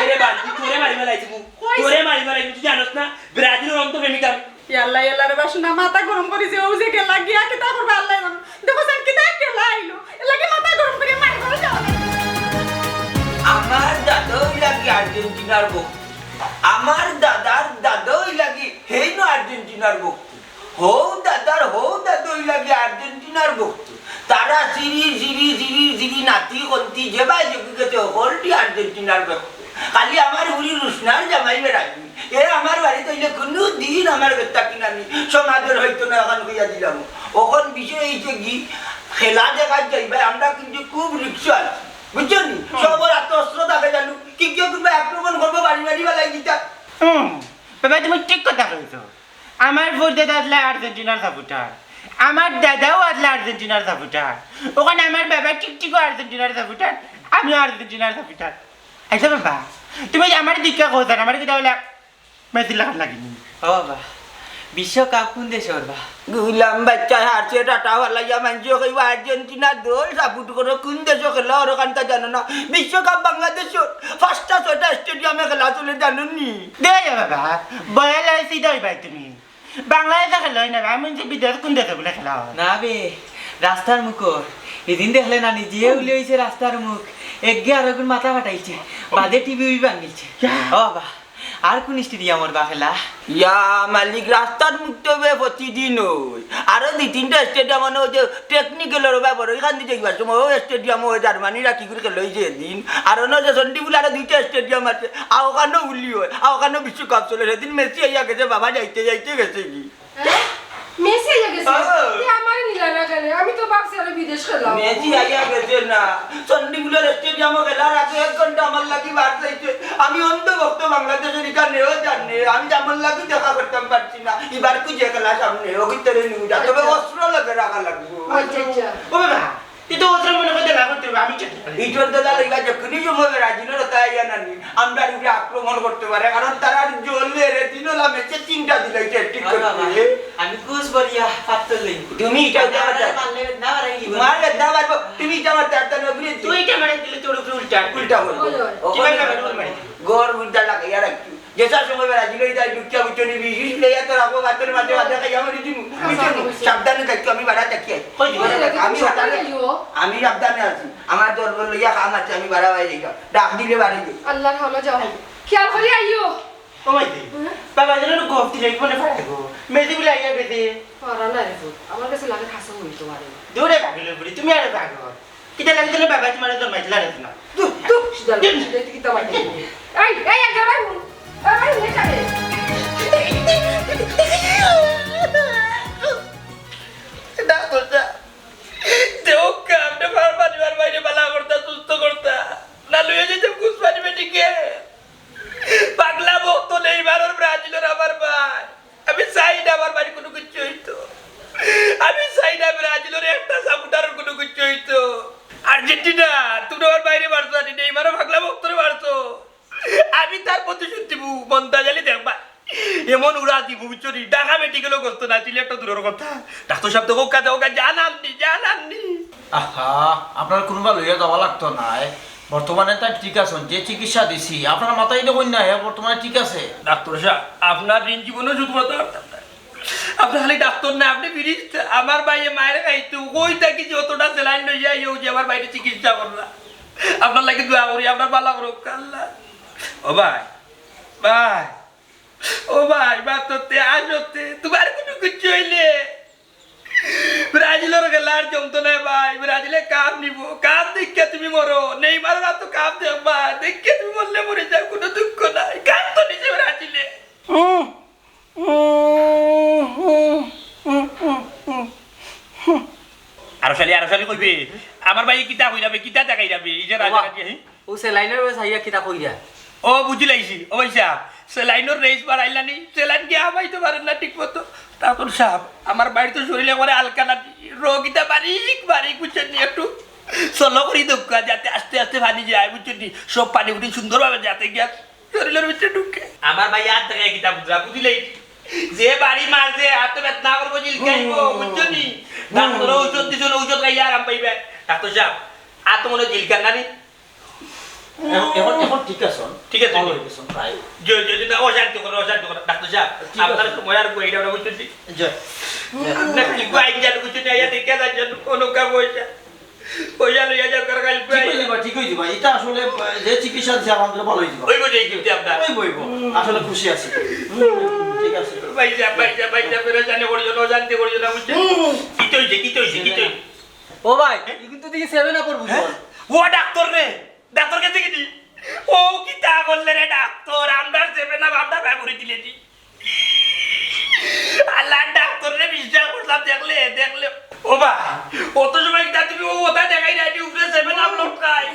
এরে বান্দি তোরে মারি মারাইছি মু তোরে মারি মারাইছি তুই জানোস না ব্রাজিলের অন্ত প্রেমিকা ইয়াল্লা ইয়াল্লা রে বাসনা মাথা গরম করি যে ও যে গেলা গিয়া কিতা করবে আল্লাহ জানে দেখো স্যার কিতা কেলা আইলো এলাকে মাথা গরম করে মার করে যাও আমার দাদাই লাগি আর্জেন্টিনার ভক্ত আমার দাদার দাদাই লাগি হেইনো আর্জেন্টিনার ভক্ত হৌ দাদাই লাগি আর্জেন্টিনার ভক্ত তারা সিরি নাতি কন্তি যেবা গেছে হলটি আর্জেন্টিনার ভক্ত খালি আমার উড়ি রুশনার জামাই বেড়াইনি এ আমার বাড়িতে হইলে কোনো দিন আমার বেতা কিনানি সমাজের হয়তো না এখন হইয়া দিলাম ওখন বিষয় হইছে কি খেলা দেখার যাইবা আমরা কিন্তু খুব রিক্সা আছি বুঝছো নি সবর আত্মস্ত্র থাকে জানো কি কেউ কিন্তু আক্রমণ করবো বাড়ি বেলাই দিতা বাবা তুমি ঠিক কথা কইছো আমার ভোট দাদা আসলে আর্জেন্টিনার সাপোর্টার আমার দাদাও আসলে আর্জেন্টিনার সাপোর্টার ওখানে আমার বাবা টিকটিকও আর্জেন্টিনার সাপোর্টার আমিও আর্জেন্টিনার সাপোর্টার আচ্ছা বাবা তুমি আমার দীক্ষা কোথায় আমার কি তাহলে মেসি লাগার লাগেনি ও বাবা বিশ্বকাপ কোন দেশে ওরবা গুলাম বাচ্চা হারছে টাটা ভালাইয়া মানছি কইবা আর্জেন্টিনা দল সাপোর্ট করে কোন দেশে খেলা ওর ওখানটা জানো না বিশ্বকাপ বাংলাদেশের 5টা 6টা স্টেডিয়ামে খেলা চলে জানো নি দে বাবা বয়াল আইসি দই ভাই তুমি বাংলাদেশে খেলা হয় না আমি যে বিদেশ কোন দেশে বলে খেলা হয় না বে রাস্তার মুখর এদিন দেখলে না নিজে উলি হয়েছে রাস্তার মুখ একগে আর এখন মাথা ফাটাইছে বাদে টিভি ভাঙিছে ও বাবা আর কোন স্টেডিয়ামর বা খেলা ইয়া মালিক রাস্তার মুক্ত হবে প্রতিদিন ওই আরো 2-3টা স্টেডিয়াম মানে ওই যে টেকনিক্যালের ব্যাপার ওইখান দিয়ে যাইবার সময় ওই স্টেডিয়াম ওই জার্মানি রাখি করে খেলো যে দিন আর অন্য যে সন্ডিপুল আরো 2টা স্টেডিয়াম আছে আর ওখানেও উলি হয় আর ওখানেও বিশ্বকাপ চলে সেদিন মেসি আইয়া গেছে বাবা যাইতে যাইতে গেছে কি মেসি আইয়া গেছে আমার নিলা না কেন আমি তো ভাবছি আরে বিদেশ খেলা মেসি আইয়া গেছে না সন্ডিপুলের স্টেডিয়ামে খেলার আগে 1 ঘন্টা আমার লাগি বার যাইছে আমি অন্ধভক্ত বাংলাদেশের এখানেও জানি আমি যেমন লাগি দেখা করতাম পারছি না এবার কি যে খেলা সামনে ওই তরে নিউ যা তবে অস্ত্র লাগে রাখা লাগবে আচ্ছা আচ্ছা ও বাবা তুই তো ওদের মনে করে লাগা করতে আমি চাই ইটোর দলা লাগা যখনই সময় রাজিনের তাই জানানি আমরা রুটে আক্রমণ করতে পারে কারণ তারা জ্বললে রে দিনলা ম্যাচে 3টা দিলাইছে ঠিক করতে আমি কুস বরিয়া পাত্তর লই তুমি এটা মারলে না মারাইলি মারলে না মারবো তুমি এটা মারতে আরতা নবরি তুই এটা মারে দিলে তোর উপরে উল্টা উল্টা বলবো কিভাবে মারবি গর উল্টা লাগাইয়া রাখি যেসা সময় রাজিনের তাই দুঃখা উঠনি বিশেষ লেয়া তো রাখো বাতের মাঝে মাঝে খাইয়া মারি দিমু সাবধানে থাকি আমি বাড়া থাকি আমি আমি সাবধানে আছি আমার দরবার লইয়া কাম আছে আমি বাড়া বাড়ি যাই ডাক দিলে বাড়ি যাই আল্লাহর হাওলা যাও খেয়াল করি আইও ও মাই দে বাবা যেন গফ দিলে কোনে ফাটে গো মেজি বলে আইয়া গেছে পারা না রে আমার কাছে লাগে খাসা হইতো পারে দূরে ভাগলে বুড়ি তুমি আরে ভাগো কিটা লাগি দিলে বাবা তোমার জন্মাইছিল রে না তুই সিদাল সিদাল কি তামাই এই এই আগে ভাই ভাই নে কারে ডাক্তারটা দেও কামটা বারবার বাইরে বালা করতা সুস্থ করতা না লইয়া যেতে কুস পানি বেটিকে পাগলা ভক্ত নেই বারোর ব্রাজিলের আমার ভাই আমি চাই না আমার বাড়ি কোনো কিছু হইতো আমি চাই না ব্রাজিলের একটা সাপোর্টারের কোনো কিছু হইতো আর্জেন্টিনা তুমি আমার বাইরে বাড়ছো আনি নেই মারো পাগলা ভক্তরে বাড়ছো আমি তার প্রতিশোধ দিব মন্তা জালি দেখবা এমন উড়া দিব বুঝছি ঢাকা মেডিকেলও করতো না ছিল একটা দূরের কথা ডাক্তার সাহেব তো ওকা জানাননি আহা আপনার কোনোবা লইয়া যাওয়া লাগতো না বর্তমানে তার ঠিক আছে যে চিকিৎসা দিছি আপনার মাথায় দেখুন না বর্তমানে ঠিক আছে ডাক্তার সাহেব আপনার ঋণ জীবনও শুধু করতে পারতাম না আপনি খালি ডাক্তার না আপনি ফিরিস আমার বাইরে মায়ের খাইতো ওই থাকি যতটা সেলাইন লই যাই ও যে আমার বাইরে চিকিৎসা করলা আপনার লাগে দোয়া করি আপনার ভালো করুক আল্লাহ ও ভাই ও ভাই বাততে আসতে তোমার কোনো কিছু হইলে ব্রাজিলের খেলার জমতো না ভাই ব্রাজিলে কাপ নিব কাপ দেখে তুমি মরো নেই মারো না তো কাপ দেখবা দেখে তুমি মরলে মরে যাও কোনো দুঃখ নাই কাপ তো নিচে ব্রাজিলে আরো সালি কইবে আমার ভাই কিতা কই যাবে কিতা দেখাই যাবে এই যে রাজা ও সেলাইনের সাইয়া কিতা কইরা ও বুঝি লাইছি ও ভাইসা সেলাইনের রেস বাড়াইলানি সেলাইন কি আমাইতে পারেন না ঠিক মতো তারপর সাহেব আমার বাড়িতে শরীরে করে আলকানা রোগীটা বারিক বুঝছেন নি একটু সলো করি দোকা যাতে আস্তে আস্তে পানি যায় বুঝছেন নি সব পানি উঠি সুন্দরভাবে যাতে গিয়া শরীরের ভিতরে ঢুকে আমার ভাই আর থেকে কিতা বুঝলাই যে বাড়ি মারছে হাতে বেদনা করবো জিল খাইব বুঝছেন নি ডাক্তার ঔষধ দিছিল ঔষধ খাইয়া আরাম পাইবে ডাক্তার সাহেব আর তো মনে জিল খান না এখন ঠিক আছে ঠিক আছে ভালো হইছে প্রায় যদি না অশান্তি করে ডাক্তার সাহেব আপনার সময় আর কইরা না বুঝছেন জয় আপনি কি কই জানো বুঝছেন আইয়া দেখে যান কোনো কাম পয়সা লইয়া যাও করে গাল পাই ঠিক হয়ে যাবে এটা আসলে যে চিকিৎসা দিছে আমাদের ভালো হয়ে যাবে ওই বলে কি আপনার ওই আসলে খুশি আছি ঠিক আছে ভাইজা বেরে জানে করিও না জানতে করিও না বুঝছেন কি তৈছে ও ভাই কিন্তু দেখি 7 আপর বুঝো ও ডাক্তার কাছে কি ও কি তা করলে রে ডাক্তার আমরা 7 আপ আমরা ব্যবহার দিলে দি আল্লাহ ডাক্তার রে বিশ্বাস করলাম দেখলে ও ভাই অত সময় কি তুমি ও ওটা দেখাই রাইটি উপরে 7 আপ লটকাই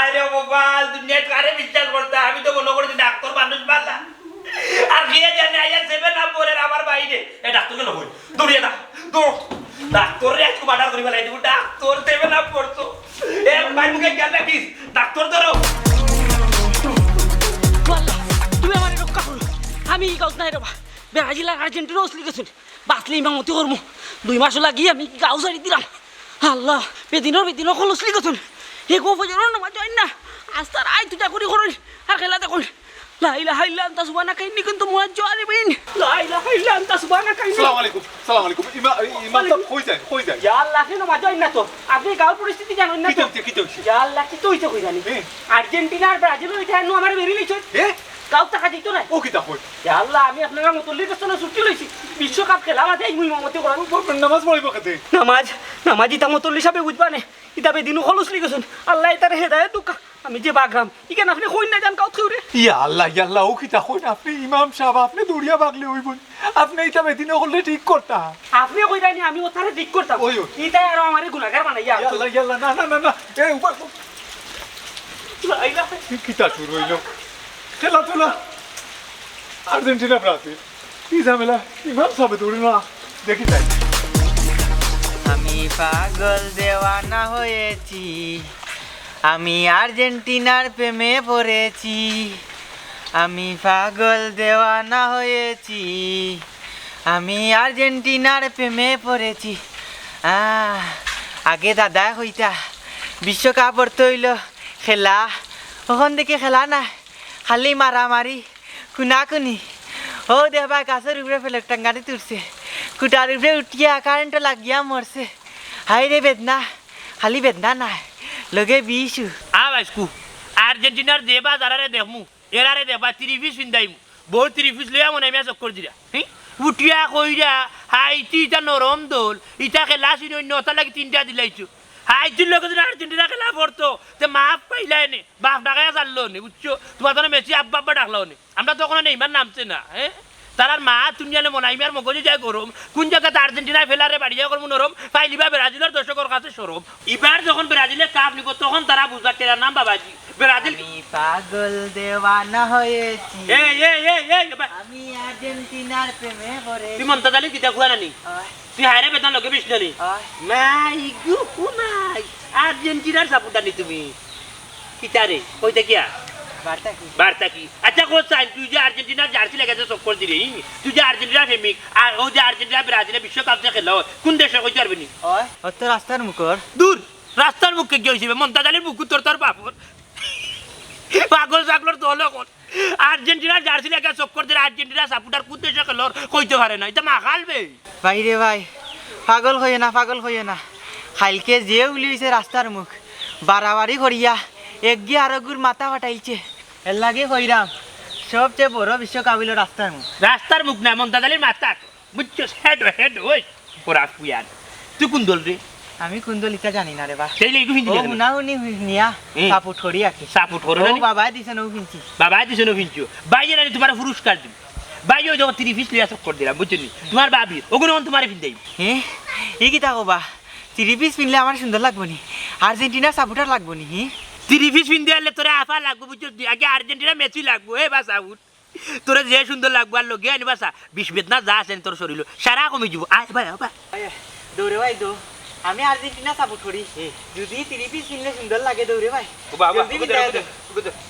আরে বাবা দুনিয়া কারে বিশ্বাস করতে আমি তো মনে করি ডাক্তার মানুষ বালা আর গিয়ে জানে আইয়া 7 আপ পরে আমার বাইরে এ ডাক্তারকে লই দৌড়িয়ে না ডাক্তার রে আজকে বাড়া করি ফেলাই দিব ডাক্তার 7 আপ পড়তো এ ভাই মুখে জ্ঞান রাখিস ডাক্তার ধরো তুমি আমার রক্ষা করো আমি এই কাজ নাই রে ব্রাজিল আর আর্জেন্টিনা অসলি গেছেন বাঁচলে ইমামতি করবো 2 মাস লাগিয়ে আমি গাও সারি দিলাম আল্লাহ বেদিনর খলসলি গেছেন হে গো ফজরের নামাজ হয় না আস্তার আই তুই চাকরি করেন আর খেলা দেখুন লা ইলাহা ইল্লা আনতা সুবহানাকা ইন্নী কুনতু মিনাজ জালিমিন লা ইলাহা ইল্লা আনতা সুবহানাকা ইন্নী সালাম আলাইকুম ইমাম সাহেব কই যায় ইয়া আল্লাহ কেন নামাজ হয় না তো আপনি গাঁর পরিস্থিতি জানেন না তো কি হইছে ইয়া আল্লাহ কি তো হইছে কই জানি আর্জেন্টিনা আর ব্রাজিল ওইটা এনো আমার বেরি লইছে গাঁও টাকা দিত না ও কিতা কই ইয়া আল্লাহ আমি আপনার মতল্লির পেছনে ছুটি লইছি বিশ্বকাপ খেলা বাদে মুই ইমামতি করার নামাজ পড়িব কেতে নামাজ ইতা মতল্লি সাহেব বুঝবা না ইতা বেদিনও খলসলি গেছেন আল্লাহ তার হেদায়েত দুকা আমি যে বাগরাম ইকেন আপনি কই না জান কাউ থুরে ইয়া আল্লাহ ও কিতা কই আপনি ইমাম সাহেব আপনি দৌড়িয়া বাগলে হইব আপনি এটা বেদিনে করলে ঠিক করতা আপনি কই জানি আমি ওথারে ঠিক করতাম ইতা আর আমারে গুনাহগার বানাইয়া আল্লাহ না এই উপর লা ইলাহা কিতা শুরু হইল খেলাধুলা আর্জেন্টিনা ব্রাজিল কি ঝামেলা ইমাম সাহেব দৌড়ি না দেখি তাই আমি পাগল দেওয়ানা হয়েছি আমি আর্জেন্টিনার প্রেমে পড়েছি আমি পাগল দেওয়ানা হয়েছি আমি আর্জেন্টিনার প্রেমে পড়েছি আগে দাদা হইতা বিশ্বকাপ পড়তে হইল খেলা ওখান থেকে খেলা না খালি মারামারি খুনাখুনি ও দেবা গাছের উপরে ফেলে টাঙ্গানি তুলছে কুটার উপরে উঠিয়া কারেন্ট লাগিয়া মরছে হাই রে বেদনা খালি বেদনা নাই লগে বিশু বাইসকু আর্জেন্টিনার দেবা যারারে দেখমু এরারে দেবা 30 ফিন্দাইমু বহুত 30 লইয়া মনে মিয়া চক্কর দিরা উঠিয়া কইরা হাইতি ইটা নরম দোল ইটা খেলা শুনি অন্য ওটা লাগি 3টা দিলাইছো হাইতির লোক যদি আর্জেন্টিনা খেলা পড়তো তে মাফ পাইলাই নে বাপ ডাকায় চাললো নে বুঝছো তোমার তো মেসি আব্বা ডাকলো নে আমরা তখন নেইমার নামছে না হ্যাঁ তারার মা তুমি জানে মনে আমি আর মগজে যায় গরম কোন জায়গাতে আর্জেন্টিনায় ফেলারে বাড়ি যায় করবো নরম ফাইলিবা ব্রাজিলের দর্শকের কাছে সরম এবার যখন ব্রাজিলের কাপ নিব তখন তারা বুঝা টেরার নাম বাবাজি ব্রাজিল পাগল দেওয়ানা হয়েছি আমি আর্জেন্টিনার প্রেমে পড়েছি তুই মনটা জানি কিতা খুয়া নানি তুই হায়রে বেতন লোকে বিশ নানি নাই গু কুনাই আর্জেন্টিনার সাপোর্টার নি তুমি কিতারে কইতে কিয়া বার্তা কি আচ্ছা কোচ তুই যে আর্জেন্টিনার জার্সি লাগাতে চক্কর দিলি তুই যে আর্জেন্টিনা প্রেমিক আর ও যে আর্জেন্টিনা ব্রাজিলে বিশ্বকাপ যে খেলা কোন দেশে কইতে পারবি নি ও তো রাস্তার মুখর দূর রাস্তার মুখে কি হইছে মন্তাজালির মুখ তোর বাপর পাগল ছাগলর দল কোন আর্জেন্টিনার জার্সি লাগা চক্কর দিলে আর্জেন্টিনা সাপোর্টার কোন দেশে খেলা কইতে পারে না এটা মা খালবে ভাই রে ভাই পাগল হইয়ে না খাইলকে যে উলিয়েছে রাস্তার মুখ বাড়াবাড়ি করিয়া একগি আরগুর মাথা ফাটাইছে এর লাগে কইরাম সবচেয়ে বড় বিশ্বকাপ হইল রাস্তার মুখ না মন্তাজালির মাথা বুঝছো হেড ওই ওরা পুয়ার তুই কোন দল রে আমি কোন দল ইটা জানি না রে বা সেইলে ইগু হিন্দি জানি না উনি নিয়া সাপোর্ট করি আকি সাপোর্ট করো না বাবা দিছে নো কিনছি বাইরে না তোমার পুরস্কার দিব বাইরে যখন 30 লিয়া চক্কর দিলাম বুঝছো নি তোমার বাবি ওগুলো তোমার ফিন্দাই হ্যাঁ এই কি তাকো বা 30 পিস পিনলে আমার সুন্দর লাগবো নি আর্জেন্টিনা সাপোর্টার লাগবো নি 30 পিন দিলে তোরে আফা লাগবো বুঝছো আগে আর্জেন্টিনা মেসি লাগবো এ বাস আউট তোরে যে সুন্দর লাগবো আর লগে আনি বাসা 20 বেদনা যা আছে তোর শরীর সারা কমে যাব আয় ভাই দৌড়ে ভাই দো আমি আর্জেন্টিনা সাপোর্ট করি যদি 30 পিস পিনলে সুন্দর লাগে দৌড়ে ভাই ও বাবা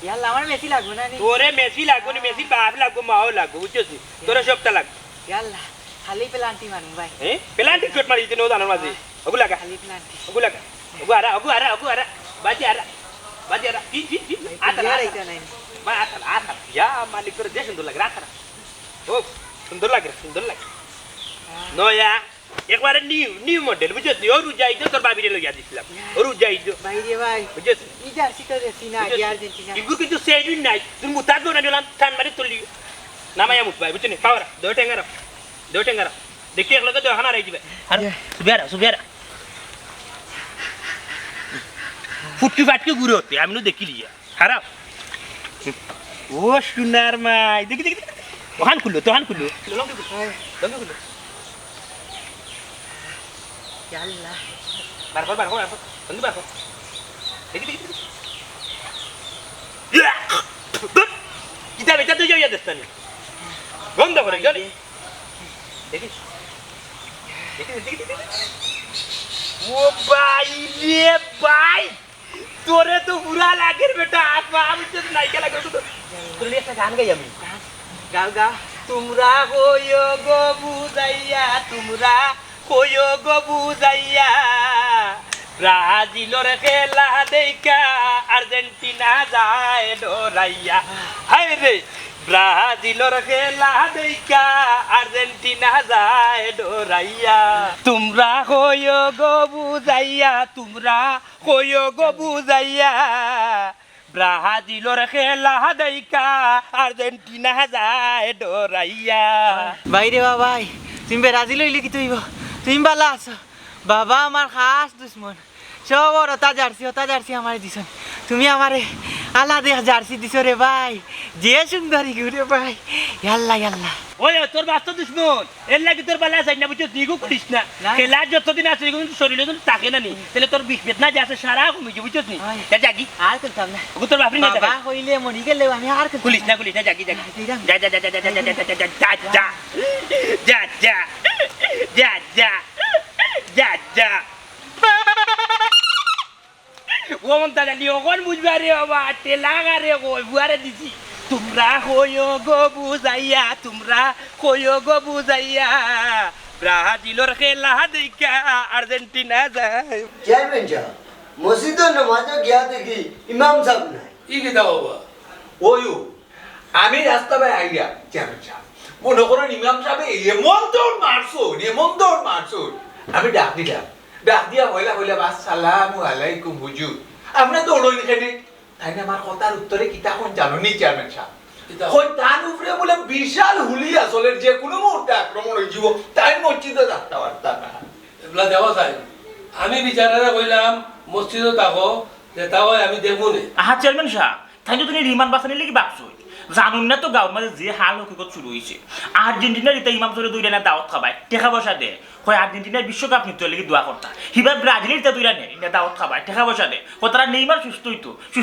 ইয়াল্লা আমার মেসি লাগবো না নি তোরে মেসি লাগবো নি মেসি বাপ লাগবো মাও লাগবো বুঝছো তোরে সবটা লাগবে ইয়াল্লা খালি পেলান্টি মারুম ভাই পেলান্টি শট মারি দিতে নো জানার মাঝে ওগু লাগা খালি পেলান্টি ওগু লাগা ওগু আরা বাজি আরা কি আতা এইটা নাই মা আতা ইয়া মালিক তোর যে সুন্দর লাগে আতা ও সুন্দর লাগে নো ইয়া একবারে নিউ মডেল বুঝছিস ওরু যাইতো তোর বাবিরে লইয়া দিছিলাম ওরু যাইতো বাইরে ভাই বুঝছিস ই জার্সি তো দেখি না আর্জেন্টিনা ইগু কিন্তু সেজুন নাই তুই মুতাদ না দিলাম টান মারি তুললি নামায়া মুত ভাই বুঝছিস পাওরা দো টেঙ্গারা দেখি এক লগে দহানা রাই দিবে আর সুবিয়ারা ফুটকি ফাটকি ঘুরে হতে আমি দেখিলি খারাপ ও সোনার মাই দেখি ওখান খুললো লঙ্গে খুললো ইয়াল্লা বার কর বন্ধু বার কর দেখি কিতাব এটা তো যাইয়া দেস্তানি বন্ধ করে গেলি দেখি ও ভাই রে ভাই তোরে তো বুড়া লাগের বেটা আপা আমি তো নাইকা লাগে তোর একটা গান গাই আমি গাও তোমরা কইও গো বুঝাইয়া তোমরা কইও গো বুঝাইয়া ব্রাজিলর খেলা দেখা আর্জেন্টিনা যায় ডরাইয়া হায় রে ব্রাজিলর খেলা দেখা আর্জেন্টিনা যায় ডরাইয়া তোমরা কইও গো বুঝাইয়া তোমরা কইও গো বুঝাইয়া ব্রাজিলর খেলা দেখা আর্জেন্টিনা যায় ডরাইয়া বাইরে বাবাই তুমি ব্রাজিল হইলে কি তুই তুমি বালা আছো বাবা আমার খাস দুশ্মন সব ওটা জার্সি আমার দিছ তুমি আমারে আলাদা জার্সি দিছ রে ভাই যে সুন্দরী ঘুরে ভাই ইয়াল্লা ইয়াল্লা ওই তোর বাস্তব দুশ্মন এর লাগি তোর বেলা যাই না বুঝছো দিগু করিস না খেলা যতদিন আছে কিন্তু শরীরে যদি থাকে না নি তাহলে তোর বিষ বেদনা যে আছে সারা কমে যাবে বুঝছো নি জাগি আর করতাম না ওগো তোর বাপরি না বাবা হইলে মরি গেলে আমি আর পুলিশ না জাগি যা যা যা যা যা যা যা যা যা যা যা যা ও মন তা জানি ওখন বুঝবা রে বাবা তেলাগা রে কই বুয়ারে দিছি তোমরা কইও গো বুঝাইয়া তোমরা কইও গো বুঝাইয়া ব্রাজিলর খেলা দেখা আর্জেন্টিনা যায় চেয়ারম্যান সাহেব মসজিদের নামাজে গিয়া দেখি ইমাম সাহেব নাই ই কিতা বাবা ওয়ু আমি রাস্তা ভাই আইয়া চেয়ারম্যান সাহেব মনে করেন ইমাম সাহেব এমন দৌড় মারছুন আমি ডাক দিয়া হইলা বাস সালামু আলাইকুম হুজুর আপনি দৌড়ইনি কেন তাই না আমার কথার উত্তরে কিতা কোন জানো নি চেয়ারম্যান সাহেব ওই তার উপরে বলে বিশাল হুলি আসলে যে কোনো মুহূর্তে আক্রমণ হয়ে যাব তাই মসজিদে যাত্রা বার্তা না এগুলা দেওয়া যায় আমি বিচারারে কইলাম মসজিদে থাকো যে তাও আমি দেখবো নে আহা চেয়ারম্যান সাহেব তাই তো তুমি রিমান বাসানি লাগি বাকছো জানুন না তো গাঁৱৰ মাঝে যে হাল হকিকত শুরু হয়েছে আর্জেন্টিনার এটা ইমাম সরে দুইটা না দাওয়াত খাবাই টেকা পয়সা দে হয় আর্জেন্টিনার বিশ্বকাপ নিতে লাগি দোয়া করতা হিবার ব্রাজিলের এটা দুইটা নেই এটা দাওয়াত খাবাই টেকা পয়সা দে ও তারা নেইমার সুস্থ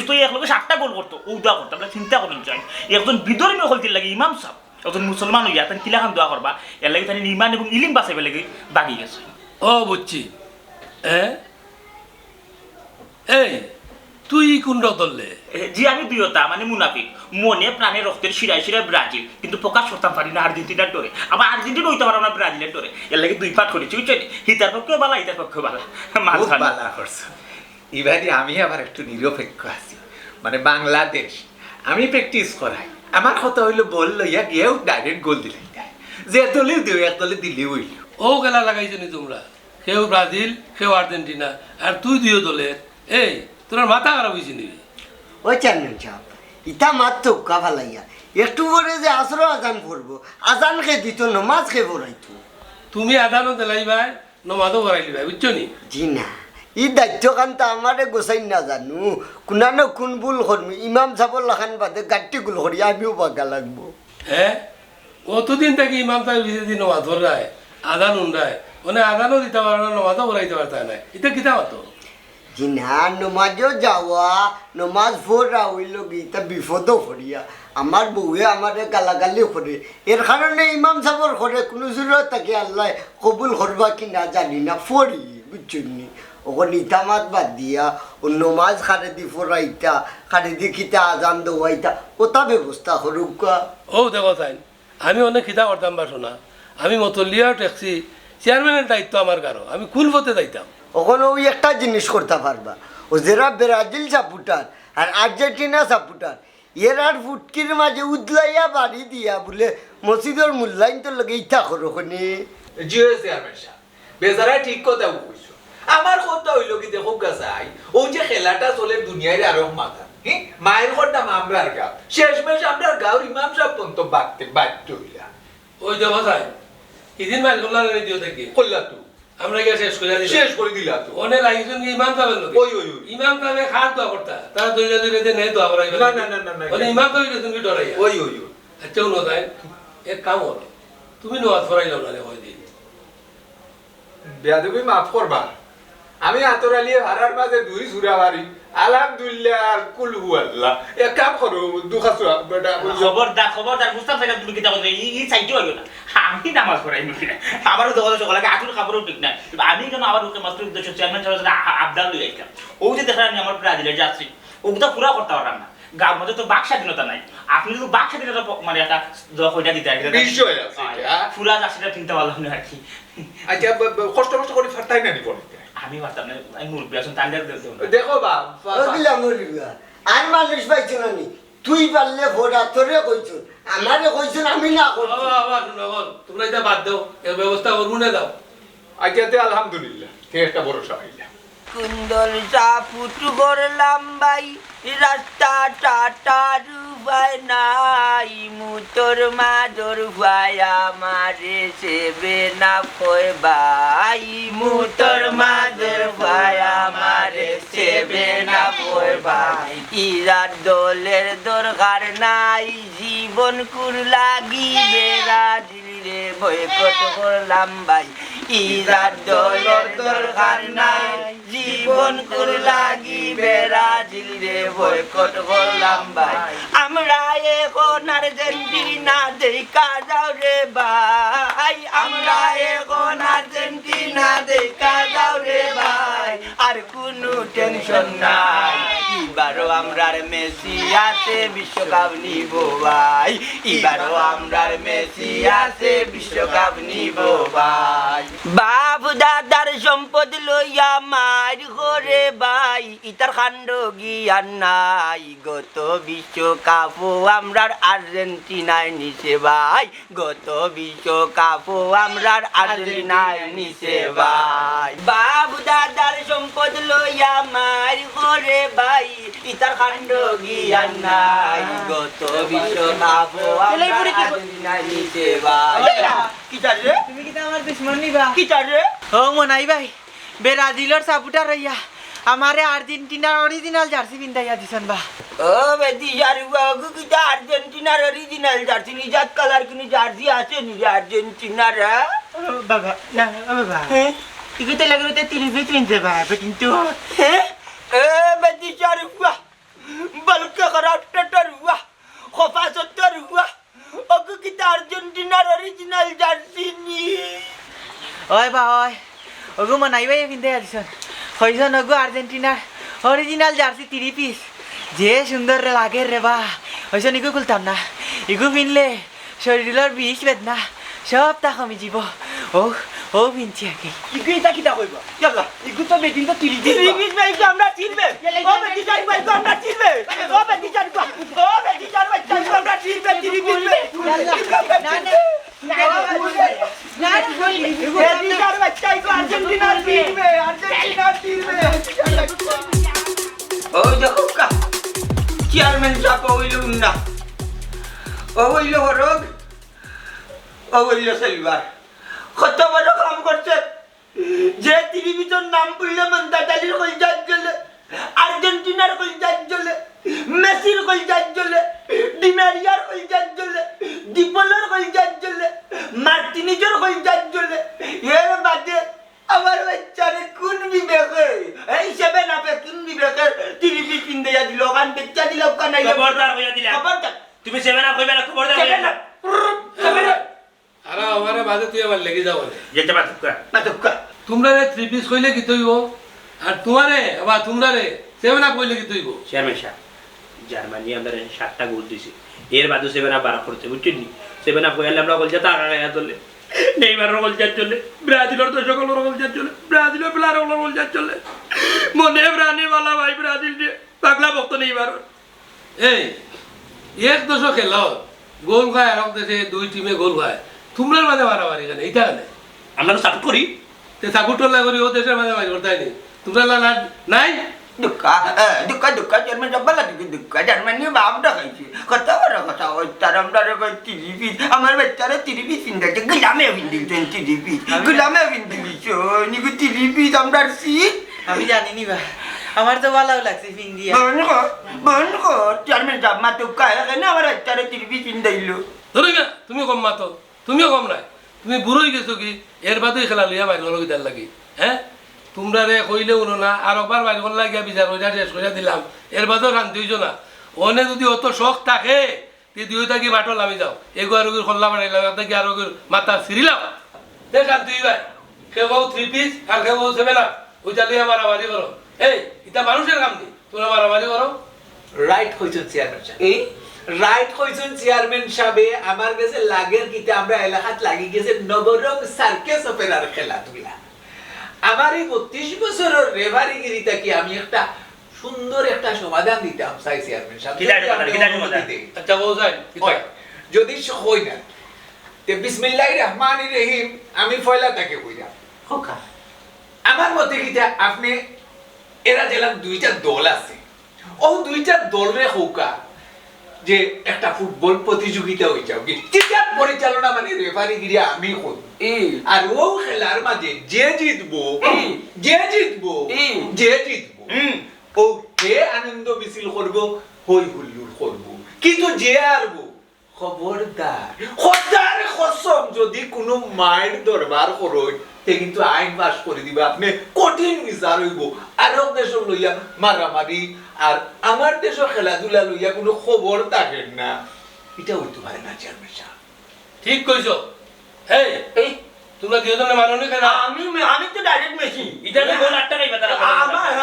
হয়ে একলগে 7টা গোল করতো ও দোয়া করতো আমরা চিন্তা করেন চাই একজন বিধর্মী হলতে লাগে ইমাম সাহেব একজন মুসলমান হইয়া তান কিলাখান দোয়া করবা এর লাগে তানি ইমান এবং ইলিম বাঁচাইবে লাগে বাগি গেছে ও বুঝছি এই তুই কোন দললে জি আমি দুইটা মানে মুনাফিক মনে প্রাণে রক্তের শিরায় ব্রাজিল কিন্তু প্রকাশ করতাম পারি না আর্জেন্টিনার ডরে আবার আর্জেন্টিনা হইতে পারো না ব্রাজিলের ডরে এর লাগে দুই পাঠ করেছি বুঝছেন হিতার পক্ষে বালা হিতার পক্ষে বালা খুব বালা করছো এবারে আমি আবার একটু নিরপেক্ষ আছি মানে বাংলাদেশ আমি প্র্যাকটিস করাই আমার কথা হইলো বল লইয়া গিয়েও ডাইরেক্ট গোল দিলে যে দলে দিও এক দলে দিলে হইল ও খেলা লাগাইছো নি তোমরা কেউ ব্রাজিল কেউ আর্জেন্টিনা আর তুই দুইও দলের এই তোর মাথা খারাপ হয়েছে নি ওই চেয়ারম্যান সাহেব ইটা মাত্র কাভালাইয়া একটু পরে যে আসরো আজান করবো আজান খেয়ে দিত নমাজ খেয়ে পড়াইতো তুমি আদানত দিলাই ভাই নমাজও করাইলি ভাই বুঝছো নি জি না ই দায়িত্ব কান্তা আমারে গোসাই না জানো কোনানো কোন ভুল করবি ইমাম সাহেবর লাখান বাদে গাড়ি গুল করি আমিও বাগা লাগবো হ্যাঁ অতদিন থেকে ইমাম সাহেব বিদেশি নমাজ ধরায় আদান উন্ডায় মানে আদানও দিতে পারে না নমাজও পড়াইতে পারতে না এটা কিতা হতো জি না নমাজও যাওয়া নমাজ পড়া হইল গীতা বিপদও করিয়া আমার বউয়ে আমারে গালাগালি করে এর কারণে ইমাম সাহেবর করে কোনো জরুরত থাকে আল্লাহ কবুল করবা কি না জানি না পড়ি বুঝছনি ওখন ইতামাত বাদ দিয়া ও নমাজ খারে দি পড়াইতা খারে দি খিতা আজান দেওয়াইতা ওটা ব্যবস্থা করুক ও দেখো তাই আমি অনেক খিতা করতাম বা শোনা আমি মতলিয়া ট্যাক্সি চেয়ারম্যানের দায়িত্ব আমার কারো আমি কুল পথে যাইতাম ওখানে ওই একটা জিনিস করতে পারবা ও যারা ব্রাজিল সাপোর্টার আর আর্জেন্টিনা সাপোর্টার এর আর ফুটকির মাঝে উদলাইয়া বাড়ি দিয়া বলে মসজিদের মূল্যায়ন তো লগে ইচ্ছা করো ওখানে জিও চেয়ারম্যান সাহেব বেজারা ঠিক কথা কইছো আমার কথা হইলো কি দেখো গাছাই ও যে খেলাটা চলে দুনিয়ার আরো মাথা মায়ের ঘরটা আমরার গাঁও শেষমেশ আমরার গাঁওর ইমাম সাহেব পর্যন্ত বাড়তে বাধ্য হইলা ওই দেখো তাই ইদিন মাইল করলা দিও দেখি করলা তো আমরা গিয়ে শেষ করে দিলা তো অনেক লাগিয়েছেন কি ইমাম সাহেবের লোক ওই ইমাম সাহেবে খার দোয়া করতা তারা দইরা দইরা নেই দোয়া করাই না মানে ইমাম সাহেব তুমি ডরাইয়া ওই আচ্ছা উনো তাই এক কাম হলো তুমি নোয়াজ ফরাইলাম না ওই দিন বেয়াদবি মাফ করবা আমি আতরালিয়ে ভাড়ার মাঝে দুই সুরা বাড়ি আলহামদুলিল্লাহ কুল হুয়াল্লাহ এক কাম করো দুখাসু বেটা খবরদার মুস্তাফা সাহেব তুমি কিতা বলছো এই সাইডে হইলো না আমি নামাজ পড়াই নি আমারও দোকানে সকালে আটুর খাবারও ঠিক না আমি কেন আবার ওকে মাস্টার উদ্দেশ্য চেয়ারম্যান সাহেব আবদাল লই আইতাম ও যে দেখা আমি আমার ব্রাজিলে যাচ্ছি ওটা পুরা করতে পারলাম না গাঁর মধ্যে তো বাক স্বাধীনতা নাই আপনি তো বাক স্বাধীনতা মানে একটা কইটা দিতে বিষয় আছে এটা। ফুলা চাষিটা কিনতে পারলাম না আর কি আচ্ছা কষ্ট করে ফাটাই না নিব আমি পারতাম না আমি মুরব্বী আসুন তান্ডার দেখো বা ওগুলা মরিবা আর মানুষ পাইছো না নি তুই পারলে ভোটা তোরে কইছো আমারে কইছেন আমি না করছি বাবা শুনো তোমরা এটা বাদ দাও এর ব্যবস্থা করবো না দাও আজকে আলহামদুলিল্লাহ কে একটা ভরসা হইলা কুন্দল চাপুট করলাম ভাই রাস্তা টাটার উপায় নাই মুতর মাদর ভাই আমারে সেবে না কয় ভাই মুতর মাদর ভাই আমারে সেবে না কয় ভাই ইরার দলের দরকার নাই জীবন কুর লাগিবে রাজিরে বয়কট করলাম ভাই ইরার দলের দরকার নাই জীবন কুর লাগিবে রাজিরে বয়কট করলাম ভাই আমরা এখন আর্জেন্টিনা দেখা যাও রে ভাই আমরা এখন আর্জেন্টিনা দেখা যাও রে ভাই আর কোনো টেনশন নাই এবারও আমরার মেসি আছে বিশ্বকাপ নিব ভাই এবারও আমরার মেসি আছে বিশ্বকাপ নিব ভাই বাপ দাদার সম্পদ লইয়া মার ঘরে ভাই ইতার কাণ্ড গিয়ার নাই গত বিশ্বকাপও আমরার আর্জেন্টিনায় নিছে ভাই গত বিশ্বকাপও আমরার আর্জেন্টিনায় নিছে ভাই বাপ দাদার সম্পদ লইয়া মার ঘরে ভাই ইতার কাণ্ড গিয়ার নাই গত বিশ্বকাপও আমরার আর্জেন্টিনায় নিছে ভাই কি চাল রে তুমি কি আমার দুশ্মন নিবা কি চাল রে ও মনাই ভাই ব্রাজিলের সাপোর্টার হইয়া আমারে আর্জেন্টিনার অরিজিনাল জার্সি পিন্দাইয়া দিছেন বা ও বেদি জারুয়া গুকিটা আর্জেন্টিনার অরিজিনাল জার্সি নিজাত কালার কিনি জার্সি আছে নি আর্জেন্টিনার বাবা না বাবা ইগুতে লাগতে তিরিশ পিনছে বাবা কিন্তু এ বেদি জারুয়া বলকে খরাটটার হুয়া খফা সত্তর হুয়া ও গুকিটা আর্জেন্টিনার অরিজিনাল জার্সি নি ওই বা ওই ওগো মনাই ভাই পিন্দাইয়া দিছেন হইছেন ওগো আর্জেন্টিনার অরিজিনাল জার্সি 3 পিস যে সুন্দর লাগে রে বা হইছেন ইগু খুলতাম না ইগু পিনলে শরীরের বিষ বেদনা সব তা কমি যাব ও পিনছি আগে ইগু এটা কিটা কইবা ইয়াল্লা ইগু তো বেদিন তো তিরিশ ভাই তো আমরা চিনবে ও বেদি জারু ভাই তো আমরা চিনবে ও বেদি জারু ভাই তো আমরা চিনবে 30 না চেয়ারম্যান সাহেব হইল না ও হইল হরগ ও হইল সেলবার কত বড় কাম করছে যে টিভির নাম বললে মন্দাতালির কলজাত জ্বলে আর্জেন্টিনার কলজাত জ্বলে মেসির কলজাত জ্বলে ডিমারিয়ার কলজাত জ্বলে ডিপোলের কলজাত জ্বলে মার্টিনিজের কলজাত জ্বলে এর বাদে আমার বাচ্চারে কোন বিবেকে এই সেবে না পে কোন বিবেকে টিভি কিনতে যা দিল গান বেচা দিল কানাই খবরদার হইয়া দিলা খবরদার তুমি সেবেনা কইবে না খবরদার হইয়া দিলা আর আমারে বাদে তুই আবার লেগে যাও বলে যেতে পারছ মাতুকা তোমরা রে 3 পিস কইলে কি তৈব আর তোমারে আবার তোমরা রে 7 আপ কইলে কি তৈব চেয়ারম্যান সাহেব জার্মানি আমরা 7টা গোল দিছি এর বাদে সেবেনা 12 করতে বুঝছেন নি সেবেনা কইলে আমরা গোল যেটা আগায়া চলে নেইমারের গোল যা চলে ব্রাজিলের তো সকলের গোল যা চলে ব্রাজিলের প্লেয়ারের গোল যা চলে মনে প্রাণে वाला ভাই ব্রাজিল যে পাগলা ভক্ত নেইমার এই এক দশ খেল গোল খায় আর দেশে দুই টিমে গোল খায় তোমরা মাঝে মারামারি কেন এইটা কেন আমরা তো সাপোর্ট করি তে সাপোর্ট লাগরি ও দেশের মাঝে মারি করতে নাই তোমরা নাই দুঃখা জার্মান জব্বালা দুঃখা জার্মানি বাপটা খাইছে কত বড় কথা ওই তার আমরা টিভি আমার বাচ্চারা টিভি কিনতে গুলামে বিন্দিলছেন টিভি গুলামে বিন্দিলছ নিগু টিভি আমরা সিট আমি জানি নি বা আমার তো ভালো লাগছে পিন্দিয়া বন্ধ কর জার্মান যাব মাতুকা এখানে আমার বাচ্চারা টিভি কিনতেইলো ধরে গা তুমি কম মাতো তুমিও কম নাই তুমি বুড়োই গেছো কি এর বাদে খেলা লইয়া বাইর হলো গিতার লাগি হ্যাঁ তোমরা রে কইলে উনো না আর একবার বাইর হল লাগিয়া বিচার ওইটা শেষ করে দিলাম এর বাদেও রান দুইজন না ওনে যদি অত শখ থাকে তে দুইটা কি মাঠল নামি যাও এগো আর ওগুর খোল্লা বাড়াইলাম একটা কি আর ওগুর মাথা সিরিলাম দেখ আর দুই ভাই কেউ 3 পিস আর কেউ 7 আপ ওইটা লইয়া মারামারি করো এই এটা মানুষের কাম নি তোমরা মারামারি করো রাইট কইছেন চেয়ারম্যান সাহেব এই রাইট কইছেন চেয়ারম্যান সাহেব আমার কাছে লাগের কিতে আমরা এলাকাত লাগি গেছে নবরং সার্কাস অপেরার খেলাধুলা আমার এই 32 বছরের রেভারিগিরিটা কি আমি একটা সুন্দর একটা সমাধান দিতাম চাই চেয়ারম্যান সাহেব আচ্ছা বউ যাই যদি হই না তে বিসমিল্লাহির রহমানির রহিম আমি ফয়লা তাকে কইরা খোকা আমার মতে কি আপনি এরা জেলার দুইটা দল আছে ও দুইটা দলরে হোকা যে একটা ফুটবল প্রতিযোগিতা হয়ে যাও যেটা পরিচালনা মানে রেফারি গিরি আমি করি আর ও খেলার মাঝে যে জিতবো ও কে আনন্দ মিছিল করব হই হুল্লুর করব কিন্তু যে আরবো খবরদার কসম যদি কোনো মায়ের দরবার করই তে কিন্তু আইন পাস করে দিবে আপনি কঠিন বিচার হইব আরব দেশ লইয়া মারামারি আর আমার দেশের খেলাধুলা লইয়া কোনো খবর থাকেন না এটা হইতে পারে না চেয়ারম্যান সাহেব ঠিক কইছো এই তোমরা দুজনে মাননি কেন আমি তো ডাইরেক্ট মেশি এটা তো গোল 8 টাকাই বাতা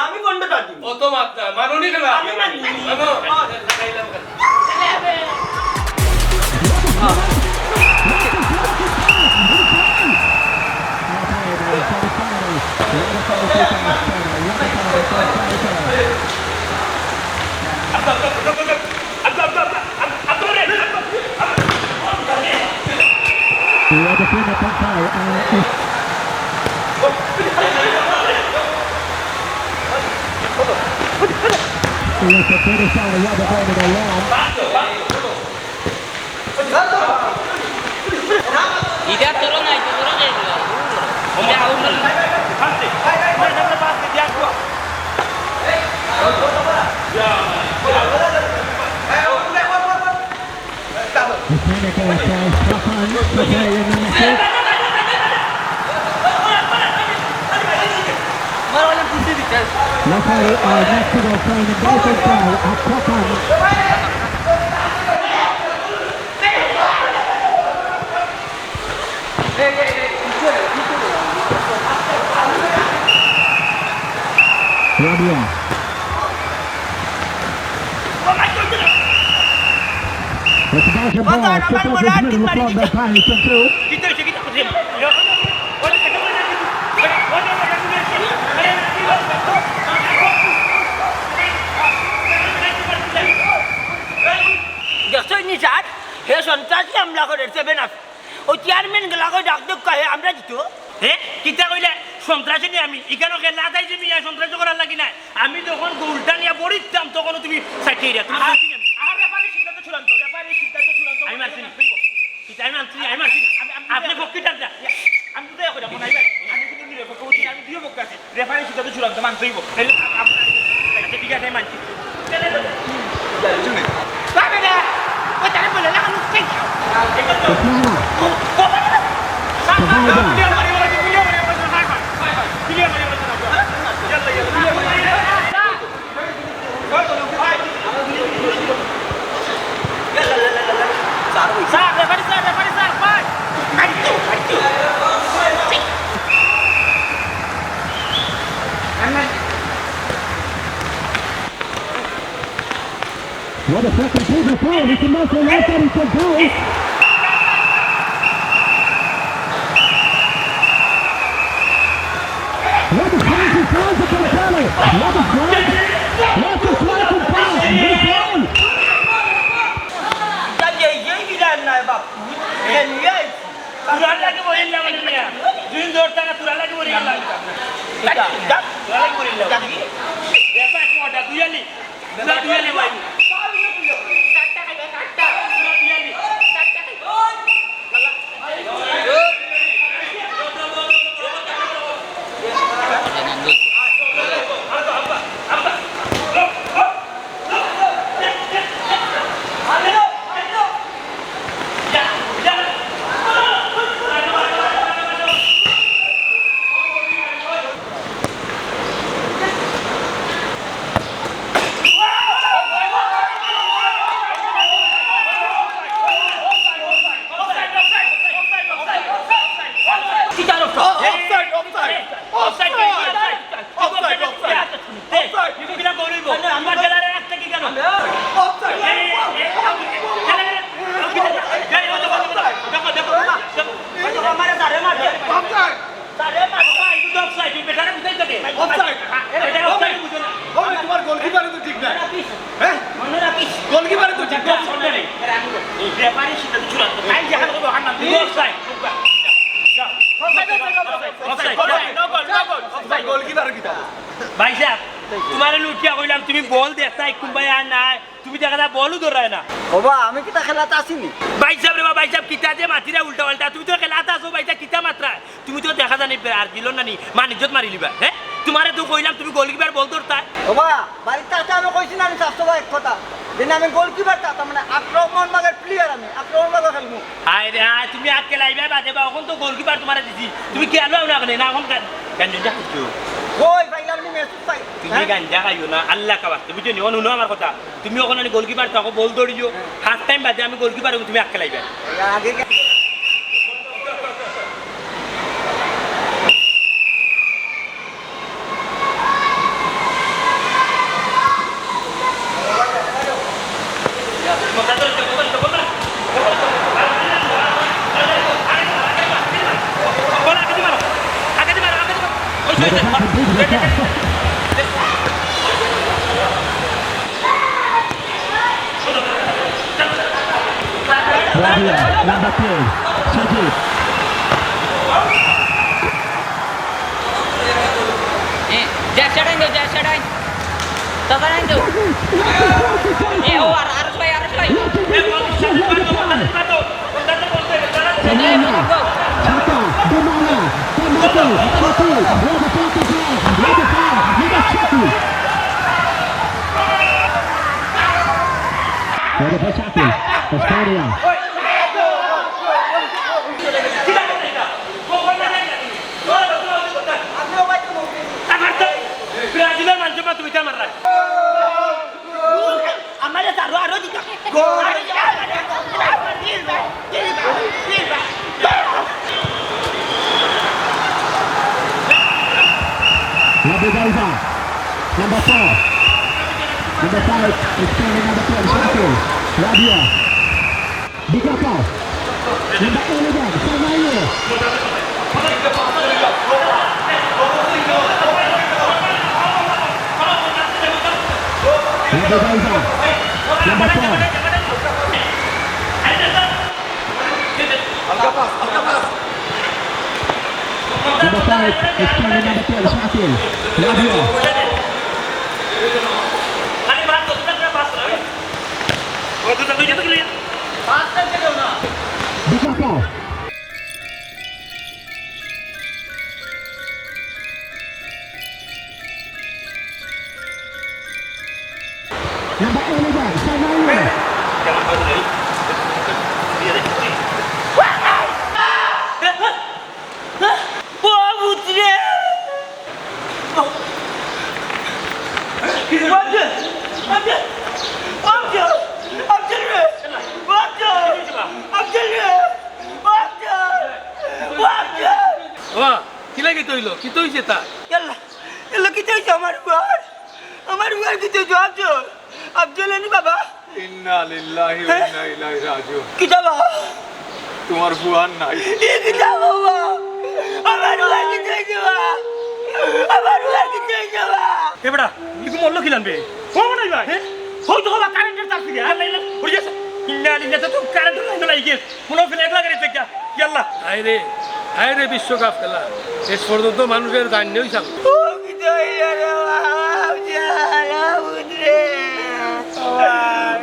আমি কোনটা দাদি অত মাত্রা মাননি কেন আমি মানি ইটা তোর নাই তোর নাই এটা আউট না দেখছই নি স্যার হে সন্ত্রাসী হামলা করে 7 আপ ও চেয়ারম্যান গলাকে ডাক ডাক কহে আমরা জিতো কিতা কইলে সন্ত্রাসী নি আমি ইকানো খেলা তাই যে মিয়া সন্ত্রাসী করার লাগি না আমি যখন গোলটা নিয়ে বড়িতাম তখন তুমি সাইকেইরা তুমি আর রেফারি সিদ্ধান্ত চূড়ান্ত আমি মারছি কিতা আমি মারছি আপনি বকিটার না আমি তো কইরা মনে হয় আমি কিন্তু নিরপেক্ষ বলছি আমি দুই পক্ষ আছে রেফারি সিদ্ধান্ত চূড়ান্ত মানতে হইব আচ্ছা ঠিক আছে মানছি পাবে না ও তারে বলে না আমি ঠিক What a second table foul. He can make it right that he can foul. What a crazy foul to Gonzalo. What a flag. What a flag to foul. He's down. Jadi ye bilang nak bap. Yen ye. Turan lagi boleh lah mana? Jun dorta turan lagi boleh lah. Kita, dah. Turan lagi boleh lah. Lepas tu ada dua ni. Dua ni baik. Referee সিদ্ধান্ত চূড়ান্ত তাই যেখানে করবো ওখানে নাম দিবি offside ভাই সাহেব তোমার লুটিয়া কইলাম তুমি বল দেখতা কুম্বাই আর নাই তুমি দেখা যা বলও ধরায় না বাবা আমি কি তা খেলাতে আসিনি ভাই সাহেব রে ভাই সাহেব কিতা যে মাতিরা উল্টা পাল্টা তুমি তো খেলাতে আসো ভাই কিতা মাত্রা তুমি তো দেখা জানি আর দিল না নি মানিজ্জত মারি লিবা হ্যাঁ তোমারে তো কইলাম তুমি গোলকিপার বল ধরতা বাবা বাড়িতে আসতে আমি কইছি না আমি স্বাস্থ্য এক কথা দিন আমি গোলকিপার তার মানে আক্রমণ ভাগের প্লেয়ার আমি আক্রমণ ভাগে খেলবো আয় রে আয় তুমি আজকে লাইবে বাজে বা এখন তো গোলকিপার তোমারে দিছি তুমি কি আলো না কেন না এখন গান যা কিছু কই ফাইনাল নি ম্যাচ ফাই তুমি গান যা খাইও না আল্লাহ কাবাস তুমি তো নিও নুনো আমার কথা তুমি ওখানে গোলকিপার তাকে বল ধরিও হাফ টাইম বাজে আমি গোলকিপার তুমি আজকে লাইবে আগে Rabia, number 10, Sajid. Jack Shadan do, Jack Shadan. Tabaran do. Oh, harus bay. Satu, Demana, Dematu, Australia. ব্রাজিলের মানুষ মা তুমি আমার রাখ আমারে আরো দিতা Nabi Galva, number 4. Number 5, extending number 10, Shakil. Rabia. Dikapa. Number 11, Samayo. Nabi Galva, number 4. Number 5, extending number 10, Shakil. Rabia. Dikapa. Number 11, Samayo. কি লাগে তৈল কি তৈছে তা আমার বুয়ার কি তো আফজল আনি বাবা ইন্না লিল্লাহি ওয়া ইন্না ইলাইহি রাজিউন কি বাবা তোমার বুয়ার নাই কি বাবা আমার বুয়ার কি তো আমার বুয়ার কি তো এবড়া ইকু মল্ল খিলানবে ও মনে ভাই হই তো হবা কারেন্টের তার ফিরে আর লাইলা হই গেছে ইন্না লিল্লাহি তো কারেন্টের লাইন লাই গেছে মনে ফ্ল্যাগ লাগারে থেকে কি আল্লাহ আইরে বিশ্বকাপ খেলা শেষ পর্যন্ত মানুষের জান্নেই সাল ও কি তো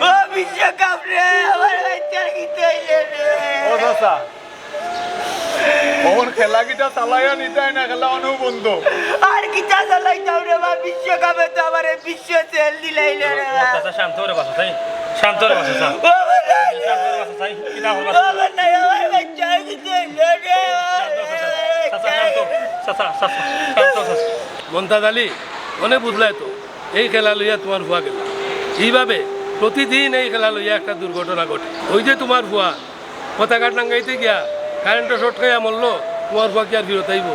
ও বিশ্বকাপ রে আমার বাচ্চার কি তো ও দাদা ওর খেলা কিটা চালাইয়া নিতাই না খেলা অনু বন্ধ আর কি চালাইতাম রে বা বিশ্বকাপে তো আমার বিশ্ব সেল দিলাইল রে চাচা শান্ত রে বাসা তাই শান্ত রে বাসা শান্ত ও বলা শান্ত রে বাসা তাই কি না হলো ও বলা আমার বাচ্চার কি তো রে মন্তাজ আলী মনে বুঝলাই তো এই খেলা লইয়া তোমার ভুয়া গেল এইভাবে প্রতিদিন এই খেলা লইয়া একটা দুর্ঘটনা ঘটে ওই যে তোমার ভুয়া পতাকা টাঙ্গাইতে গিয়া কারেন্টের শর্ট খাইয়া মরল তোমার ভুয়া কি আর ফিরত আইব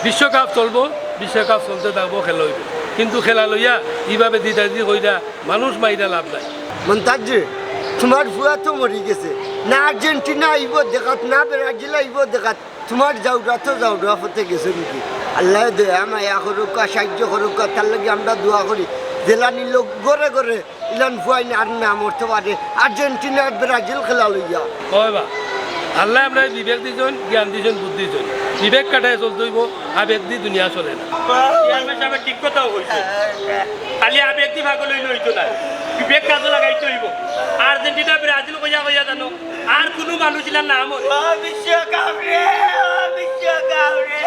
বিশ্বকাপ চলবো বিশ্বকাপ চলতে থাকবো খেলা হইব কিন্তু খেলা লইয়া এইভাবে দিদা দিদি কইরা মানুষ মাইরা লাভ নাই মন্তাজ তোমার ভুয়া তো মরি গেছে না আর্জেন্টিনা আইব দেখাত না ব্রাজিল আইব দেখাত তোমার যাওয়া হতে গেছে নাকি আল্লাহ দয়া মায়া করুক সাহায্য করুক তার লাগে আমরা দোয়া করি জেলানি লোক গড়ে গড়ে ইলান ফুয়াইন আর না মরতে পারে আর্জেন্টিনা আর ব্রাজিল খেলা লইয়া হয় বা আল্লাহ আমরা বিবেক দিয়েছেন জ্ঞান দিয়েছেন বুদ্ধি দিয়েছেন বিবেক কাটায় চলতে হইব আবেগ দিয়ে দুনিয়া চলে না চেয়ারম্যান সাহেব ঠিক কথাও কইছে খালি আবেগ দি ভাগ লইলে হইতো না বিবেক কাজে লাগাইতে হইব আর্জেন্টিনা ব্রাজিল কইয়া কইয়া জানো আর কোনো মানুষ ইলার নাম বিশ্বকাপ রে বিশ্বকাপ রে